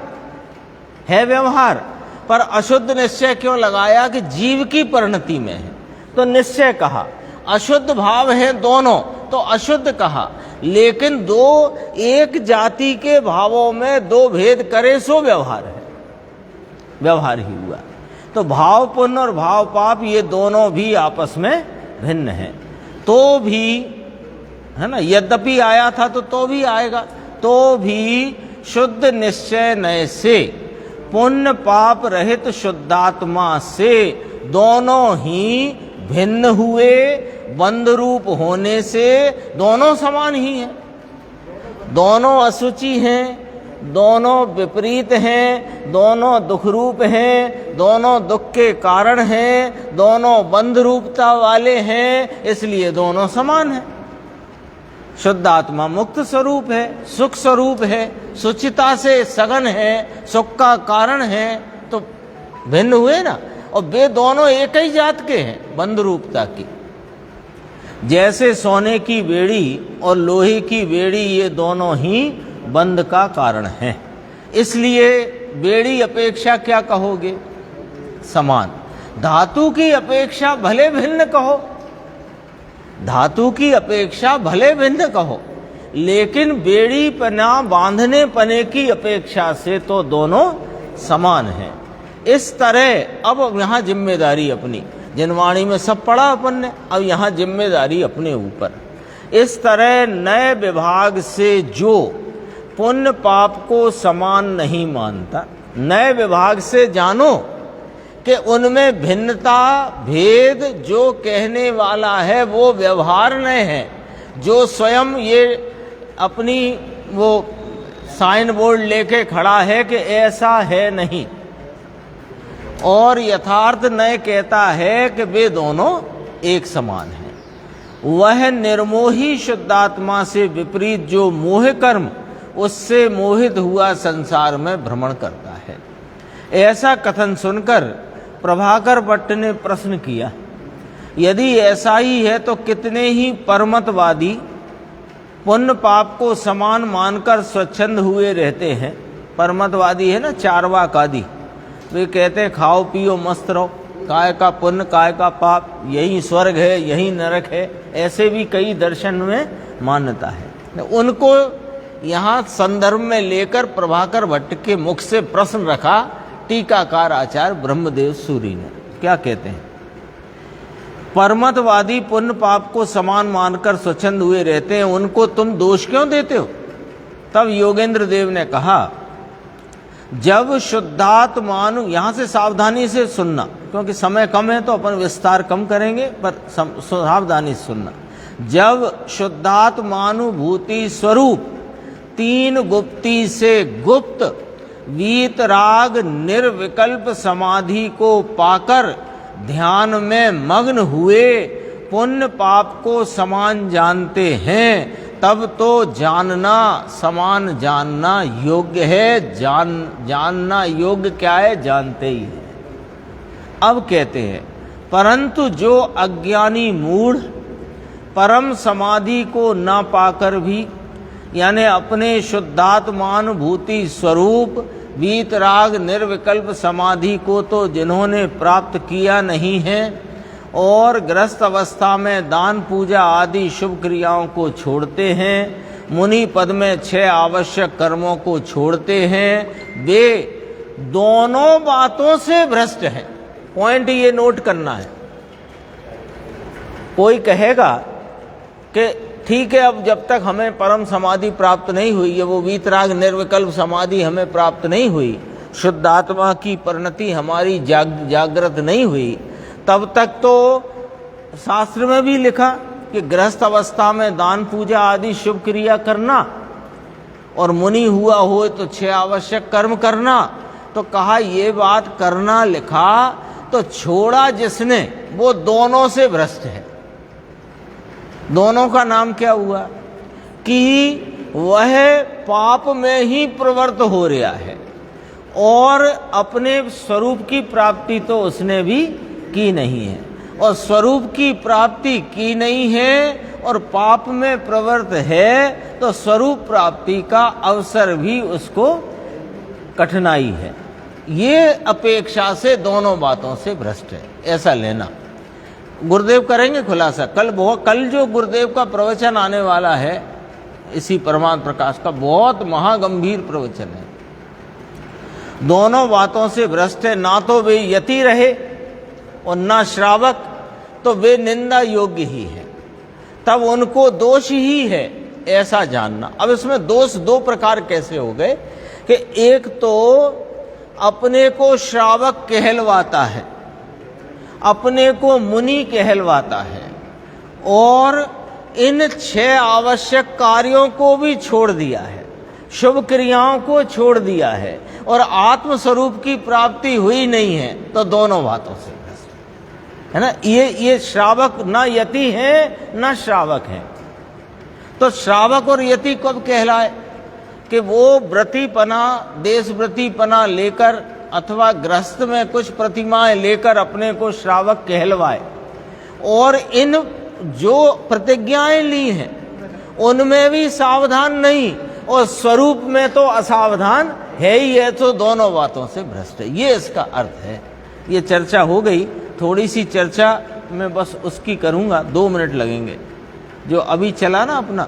है, व्यवहार पर अशुद्ध निश्चय क्यों लगाया कि जीव की परिणति में है, तो निश्चय कहा। अशुद्ध भाव है दोनों, तो अशुद्ध कहा। लेकिन दो एक जाति के भावों में दो भेद करे सो व्यवहार है, व्यवहार ही हुआ। तो भाव पुण्य और भाव पाप ये दोनों भी आपस में भिन्न हैं। तो भी, है ना, यद्यपि आया था तो भी आएगा। तो भी शुद्ध निश्चय नय से, पुण्य पाप रहित शुद्धात्मा से दोनों ही भिन्न हुए, बंध रूप होने से दोनों समान ही हैं। दोनों असुचि हैं, दोनों विपरीत हैं, दोनों दुख रूप हैं, दोनों दुख के कारण हैं, दोनों बंध रूपता वाले हैं, इसलिए दोनों समान हैं। शुद्ध आत्मा मुक्त स्वरूप है, सुख स्वरूप है, सुचिता से सघन है, सुख का कारण है, तो भिन्न हुए ना। और वे दोनों एक ही जात के हैं, बंध रूपता की। जैसे सोने की बेड़ी और लोहे की बेड़ी ये दोनों ही बंध का कारण है, इसलिए बेड़ी अपेक्षा क्या कहोगे? समान। धातु की अपेक्षा भले भिन्न कहो, धातु की अपेक्षा भले भिन्न कहो, लेकिन बेड़ी पना बांधने पने की अपेक्षा से तो दोनों समान हैं। इस तरह अब यहाँ जिम्मेदारी अपनी, जिनवाणी में सब पढ़ा अपन ने, अब यहाँ जिम्मेदारी अपने ऊपर। इस तरह नए विभाग से जो पुण्य पाप को समान नहीं मानता, नए विभाग से जानो कि उनमें भिन्नता भेद जो कहने वाला है वो व्यवहार में है, जो स्वयं ये अपनी वो साइन बोर्ड लेके खड़ा है कि ऐसा है नहीं, और यथार्थ नय कहता है कि वे दोनों एक समान हैं। वह निर्मोही शुद्धात्मा से विपरीत जो मोह कर्म उससे मोहित हुआ संसार में भ्रमण करता है। ऐसा कथन सुनकर प्रभाकर भट्ट ने प्रश्न किया, यदि ऐसा ही है तो कितने ही परमतवादी पुण्य पाप को समान मानकर स्वच्छंद हुए रहते हैं। परमतवादी है ना, चारवाक आदि, वे कहते हैं खाओ पियो मस्त रहो, काय का पुण्य काय का पाप, यही स्वर्ग है यही नरक है, ऐसे भी कई दर्शन में मान्यता है। उनको यहाँ संदर्भ में लेकर प्रभाकर भट्ट के मुख से प्रश्न रखा टीकाकार आचार्य ब्रह्मदेव सूरी ने। क्या कहते हैं? परमतवादी पुण्य पाप को समान मानकर स्वच्छंद हुए रहते हैं, उनको तुम दोष क्यों देते हो? तब योगेंद्र देव ने कहा, जब शुद्धात्मानु, यहाँ से सावधानी से सुनना क्योंकि समय कम है तो अपन विस्तार कम करेंगे, पर सावधानी से सुनना। जब शुद्धात्मानुभूति स्वरूप तीन गुप्ती से गुप्त वीतराग निर्विकल्प समाधि को पाकर ध्यान में मग्न हुए पुण्य पाप को समान जानते हैं, तब तो जानना समान जानना योग्य है। जानना योग्य क्या है? जानते ही है। अब कहते हैं, परंतु जो अज्ञानी मूढ़ परम समाधि को न पाकर भी, यानी अपने शुद्धात्मानुभूति स्वरूप वीतराग निर्विकल्प समाधि को तो जिन्होंने प्राप्त किया नहीं है और गृहस्थ अवस्था में दान पूजा आदि शुभ क्रियाओं को छोड़ते हैं, मुनि पद में 6 आवश्यक कर्मों को छोड़ते हैं, वे दोनों बातों से भ्रष्ट हैं। पॉइंट ये नोट करना है, कोई कहेगा कि ठीक है, अब जब तक हमें परम समाधि प्राप्त नहीं हुई है, वो वीतराग निर्विकल्प समाधि हमें प्राप्त नहीं हुई, शुद्ध आत्मा की परिणति हमारी जागृत नहीं हुई, तब तक तो शास्त्र में भी लिखा कि गृहस्थ अवस्था में दान पूजा आदि शुभ क्रिया करना और मुनि हुआ हो तो 6 आवश्यक कर्म करना। तो कहा ये बात करना लिखा तो छोड़ा जिसने वो दोनों से भ्रष्ट है। दोनों का नाम क्या हुआ कि वह पाप में ही प्रवृत्त हो रहा है और अपने स्वरूप की प्राप्ति तो उसने भी की नहीं है, और स्वरूप की प्राप्ति की नहीं है और पाप में प्रवृत्त है, तो स्वरूप प्राप्ति का अवसर भी उसको कठिनाई है। ये अपेक्षा से दोनों बातों से भ्रष्ट है, ऐसा लेना। गुरुदेव करेंगे खुलासा कल जो गुरुदेव का प्रवचन आने वाला है इसी परमात्म प्रकाश का, बहुत महागंभीर प्रवचन है। दोनों बातों से भ्रष्ट है, ना तो वे यति रहे और ना श्रावक, तो वे निंदा योग्य ही है, तब उनको दोष ही है, ऐसा जानना। अब इसमें दोष 2 प्रकार कैसे हो गए कि एक तो अपने को श्रावक कहलवाता है, अपने को मुनि कहलवाता है, और इन 6 आवश्यक कार्यों को भी छोड़ दिया है, शुभ क्रियाओं को छोड़ दिया है, और आत्म स्वरूप की प्राप्ति हुई नहीं है, तो दोनों बातों से है ना। ये श्रावक ना यति है ना श्रावक है। तो श्रावक और यति कब कहलाए कि वो व्रतिपना, देश व्रतिपना लेकर अथवा गृहस्थ में कुछ प्रतिमाएं लेकर अपने को श्रावक कहलवाए, और इन जो प्रतिज्ञाएं ली हैं उनमें भी सावधान नहीं और स्वरूप में तो असावधान है ही है, तो दोनों बातों से भ्रष्ट है। ये इसका अर्थ है। ये चर्चा हो गई, थोड़ी सी चर्चा मैं बस उसकी करूंगा, 2 मिनट लगेंगे। जो अभी चला ना अपना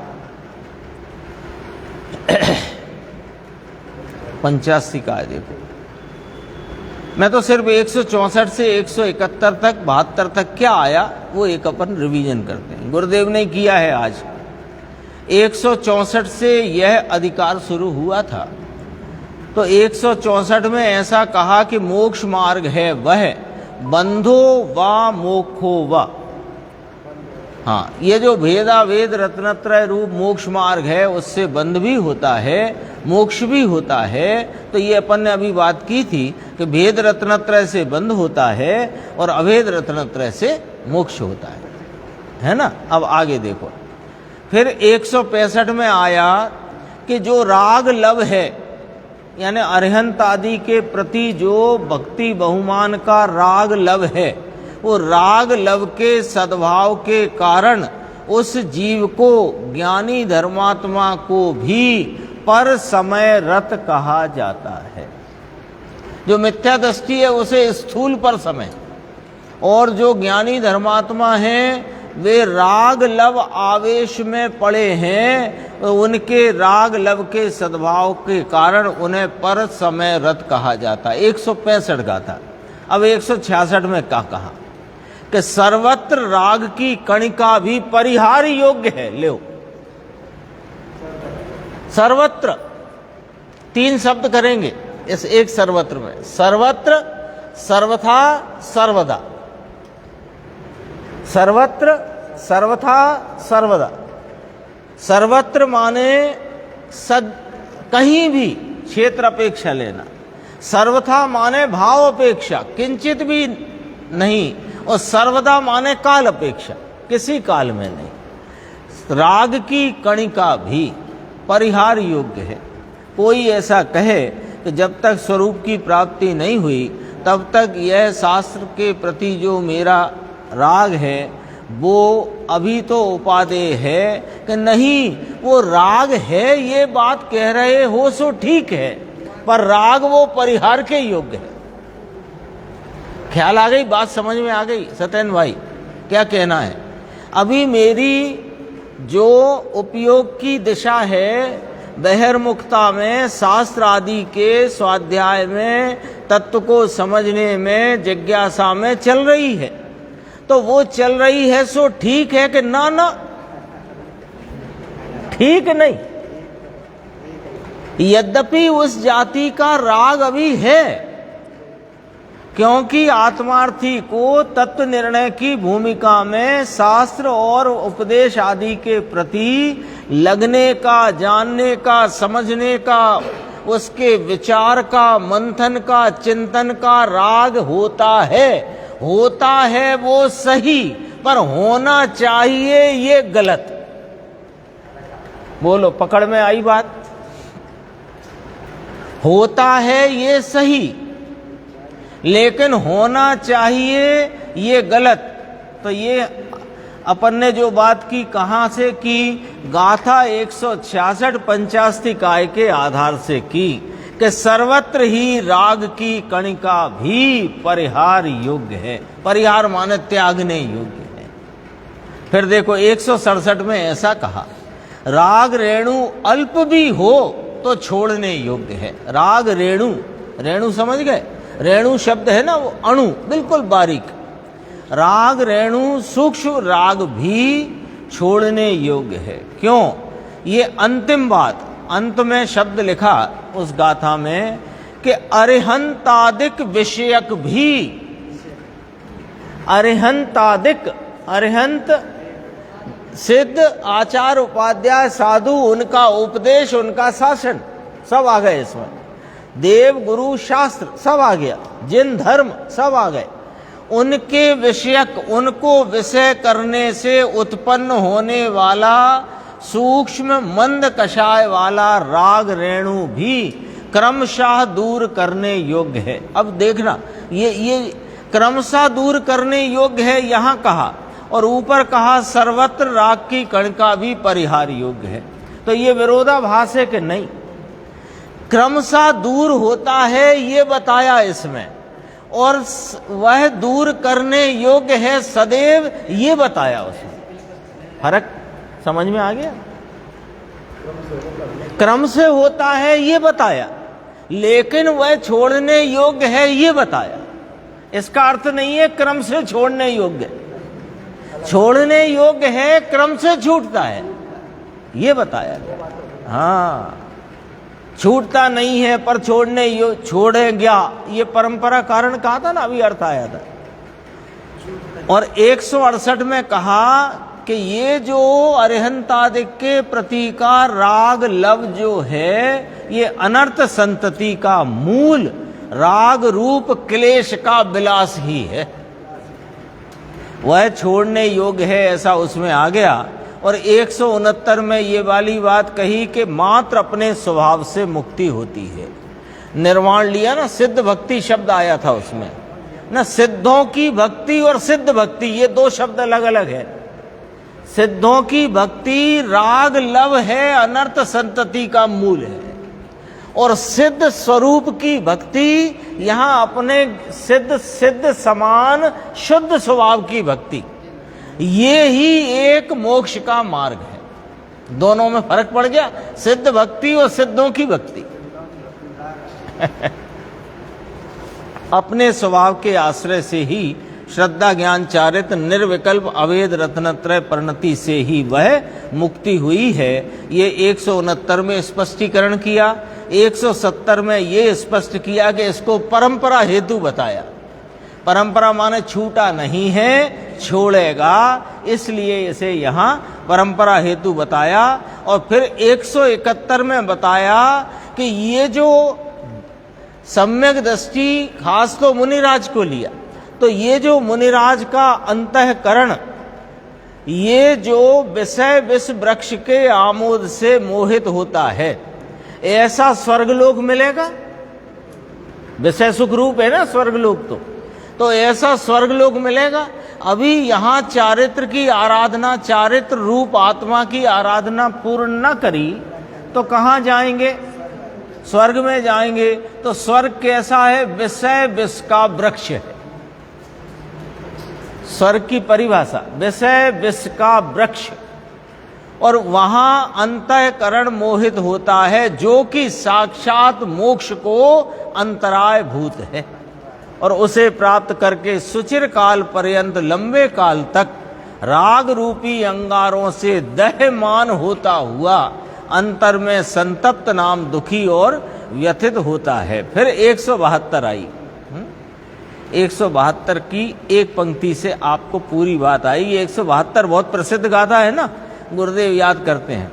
85 का है, देखो मैं तो सिर्फ 164 से 171 तक 72 तक क्या आया वो एक अपन रिवीजन करते हैं। गुरुदेव ने किया है आज 164 से यह अधिकार शुरू हुआ था, तो 164 में ऐसा कहा कि मोक्ष मार्ग है वह बंधो वा मोक्षो वा। हाँ, ये जो भेदा वेद रत्नत्रय रूप मोक्ष मार्ग है उससे बंध भी होता है, मोक्ष भी होता है। तो ये अपन ने अभी बात की थी कि भेद रत्नत्रय से बंध होता है और अभेद रत्नत्रय से मोक्ष होता है ना। अब आगे देखो, फिर 165 में आया कि जो राग लव है, यानी अरिहंत आदि के प्रति जो भक्ति बहुमान का राग लव है, वो राग लव के सद्भाव के कारण उस जीव को, ज्ञानी धर्मात्मा को भी पर समय रत कहा जाता है। जो मिथ्या दृष्टि है उसे स्थूल पर समय, और जो ज्ञानी धर्मात्मा हैं वे राग लव आवेश में पड़े हैं, उनके राग लव के सद्भाव के कारण उन्हें पर समय रत कहा जाता है। 165 का था। अब 166 में क्या कहा कि सर्वत्र राग की कणिका भी परिहार योग्य है। लो, सर्वत्र 3 शब्द करेंगे इस एक सर्वत्र में, सर्वत्र, सर्वथा, सर्वदा। सर्वत्र, सर्वथा, सर्वदा। सर्वत्र माने कहीं भी क्षेत्र अपेक्षा लेना, सर्वथा माने भाव अपेक्षा किंचित भी नहीं, और सर्वदा माने काल अपेक्षा किसी काल में नहीं। राग की कणिका भी परिहार योग्य है। कोई ऐसा कहे कि जब तक स्वरूप की प्राप्ति नहीं हुई तब तक यह शास्त्र के प्रति जो मेरा राग है वो अभी तो उपादेय है, कि नहीं वो राग है, ये बात कह रहे हो सो ठीक है, पर राग वो परिहार के योग्य है। ख्याल आ गई, बात समझ में आ गई सत्यन भाई, क्या कहना है? अभी मेरी जो उपयोग की दिशा है बहिर्मुखता में, शास्त्र आदि के स्वाध्याय में, तत्व को समझने में, जिज्ञासा में चल रही है। तो वो चल रही है सो ठीक है कि ना? ना, ठीक नहीं। यद्यपि उस जाति का राग अभी है, क्योंकि आत्मार्थी को तत्व निर्णय की भूमिका में शास्त्र और उपदेश आदि के प्रति लगने का, जानने का, समझने का, उसके विचार का, मंथन का, चिंतन का राग होता है वो सही, पर होना चाहिए ये गलत। बोलो, पकड़ में आई बात? होता है ये सही, लेकिन होना चाहिए ये गलत। तो ये अपन ने जो बात की कहां से की? गाथा 166 पंचास्तिकाय के आधार से की कि सर्वत्र ही राग की कणिका भी परिहार योग्य है। परिहार माने त्यागने योग्य है। फिर देखो 167 में ऐसा कहा, राग रेणु अल्प भी हो तो छोड़ने योग्य है। राग रेणु, रेणु समझ गए? रेणु शब्द है ना, वो अणु, बिल्कुल बारीक। राग रेणु सूक्ष्म राग भी छोड़ने योग्य है। क्यों? ये अंतिम बात, अंत में शब्द लिखा उस गाथा में कि अरिहंतादिक विषयक भी, अरिहंतादिक, अरिहंत सिद्ध, आचार, उपाध्याय, साधु, उनका उपदेश, उनका शासन, सब आ गए इसमें। देव, गुरु, शास्त्र सब आ गया, जिन धर्म सब आ गए। उनके विषयक, उनको विषय करने से उत्पन्न होने वाला सूक्ष्म मंद कषाय वाला राग रेणु भी क्रमशः दूर करने योग्य है। अब देखना, ये क्रमशः दूर करने योग्य है यहां कहा, और ऊपर कहा सर्वत्र राग की कणिका भी परिहार योग्य है। तो ये विरोधाभास है कि नहीं? क्रमशः दूर होता है ये बताया इसमें, और वह दूर करने योग्य है सदैव ये बताया उसमें। फर्क समझ में आ गया? क्रम से होता है ये बताया, लेकिन वह छोड़ने योग्य है ये बताया। इसका अर्थ नहीं है क्रम से छोड़ने योग्य, छोड़ने योग्य है, क्रम से छूटता है ये बताया गया। हाँ, छूटता नहीं है पर छोड़े गया, ये परंपरा कारण कहा था ना, अभी अर्थ आया था। और 168 में कहा कि ये जो अरिहंतादिक के प्रति का राग लव जो है, ये अनर्थ संतति का मूल राग रूप क्लेश का विलास ही है, वह छोड़ने योग्य है, ऐसा उसमें आ गया। और 169 में ये वाली बात कही कि मात्र अपने स्वभाव से मुक्ति होती है। निर्वाण लिया ना, सिद्ध भक्ति शब्द आया था उसमें ना, सिद्धों की भक्ति और सिद्ध भक्ति ये दो शब्द अलग अलग है। सिद्धों की भक्ति राग लव है, अनर्थ संतति का मूल है, और सिद्ध स्वरूप की भक्ति यहां अपने सिद्ध समान शुद्ध स्वभाव की भक्ति, ये ही एक मोक्ष का मार्ग है। दोनों में फर्क पड़ गया, सिद्ध भक्ति और सिद्धों की भक्ति। अपने स्वभाव के आश्रय से ही श्रद्धा ज्ञान चारित्र निर्विकल्प अवेद रत्नत्रय परिणति से ही वह मुक्ति हुई है। ये 169 में स्पष्टीकरण किया। 170 में ये स्पष्ट किया कि इसको परंपरा हेतु बताया। परंपरा माने छूटा नहीं है, छोड़ेगा, इसलिए इसे यहाँ परंपरा हेतु बताया। और फिर 171 में बताया कि ये जो सम्यक दृष्टि खास तो मुनिराज को लिया, तो ये जो मुनिराज का अंतःकरण, ये जो विषय विष वृक्ष के आमोद से मोहित होता है, ऐसा स्वर्गलोक मिलेगा? विषय सुख रूप है ना स्वर्गलोक, तो ऐसा स्वर्गलोक मिलेगा? अभी यहाँ चारित्र की आराधना, चारित्र रूप आत्मा की आराधना पूर्ण न करी तो कहाँ जाएंगे? स्वर्ग में जाएंगे। तो स्वर्ग कैसा है? विषय विष का वृक्ष है। स्वर्ग की परिभाषा विषय विष का वृक्ष, और वहां अंतःकरण मोहित होता है, जो कि साक्षात मोक्ष को अंतराय भूत है। और उसे प्राप्त करके सुचिर काल पर्यंत लंबे काल तक राग रूपी अंगारों से दहमान होता हुआ अंतर में संतप्त नाम दुखी और व्यथित होता है। फिर 172 आई। 172 की एक पंक्ति से आपको पूरी बात आई। ये 172 बहुत प्रसिद्ध गाथा है ना, गुरुदेव याद करते हैं।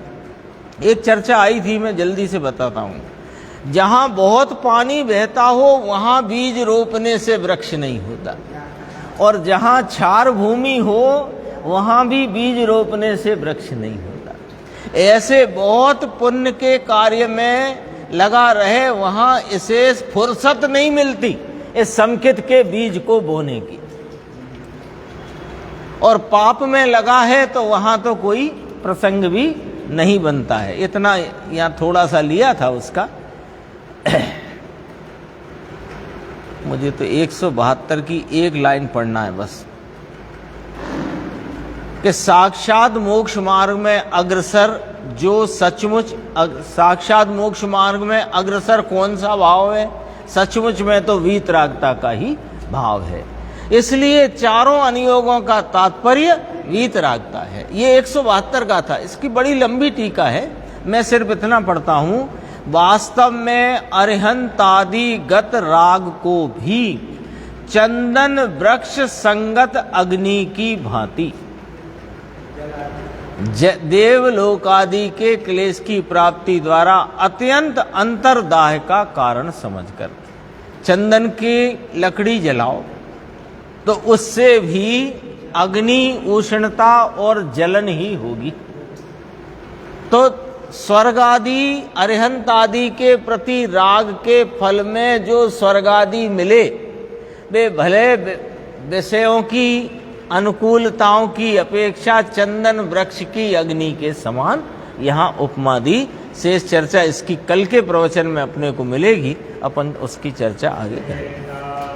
एक चर्चा आई थी, मैं जल्दी से बताता हूँ। जहाँ बहुत पानी बहता हो वहाँ बीज रोपने से वृक्ष नहीं होता, और जहाँ क्षार भूमि हो वहाँ भी बीज रोपने से वृक्ष नहीं होता। ऐसे बहुत पुण्य के कार्य में लगा रहे, वहाँ इसे फुर्सत नहीं मिलती इस समकित के बीज को बोने की, और पाप में लगा है तो वहाँ तो कोई प्रसंग भी नहीं बनता है। इतना यहाँ थोड़ा सा लिया था उसका। मुझे तो 172 की एक लाइन पढ़ना है बस, कि साक्षात मोक्ष मार्ग में अग्रसर जो सचमुच साक्षात मोक्ष मार्ग में अग्रसर कौन सा भाव है? सचमुच में तो वीतरागता का ही भाव है। इसलिए चारों अनुयोगों का तात्पर्य वीतरागता है। ये 172 का था, इसकी बड़ी लंबी टीका है, मैं सिर्फ इतना पढ़ता हूँ। वास्तव में अरिहंतादि गत राग को भी चंदन वृक्ष संगत अग्नि की भांति देवलोकादि के क्लेश की प्राप्ति द्वारा अत्यंत अंतर्दाह का कारण समझकर चंदन की लकड़ी जलाओ तो उससे भी अग्नि उष्णता और जलन ही होगी। तो स्वर्ग आदि अरिहंत आदि के प्रति राग के फल में जो स्वर्ग आदि मिले वे भले विषयों की अनुकूलताओं की अपेक्षा चंदन वृक्ष की अग्नि के समान यहाँ उपमा दी। शेष चर्चा इसकी कल के प्रवचन में अपने को मिलेगी, अपन उसकी चर्चा आगे करेंगे।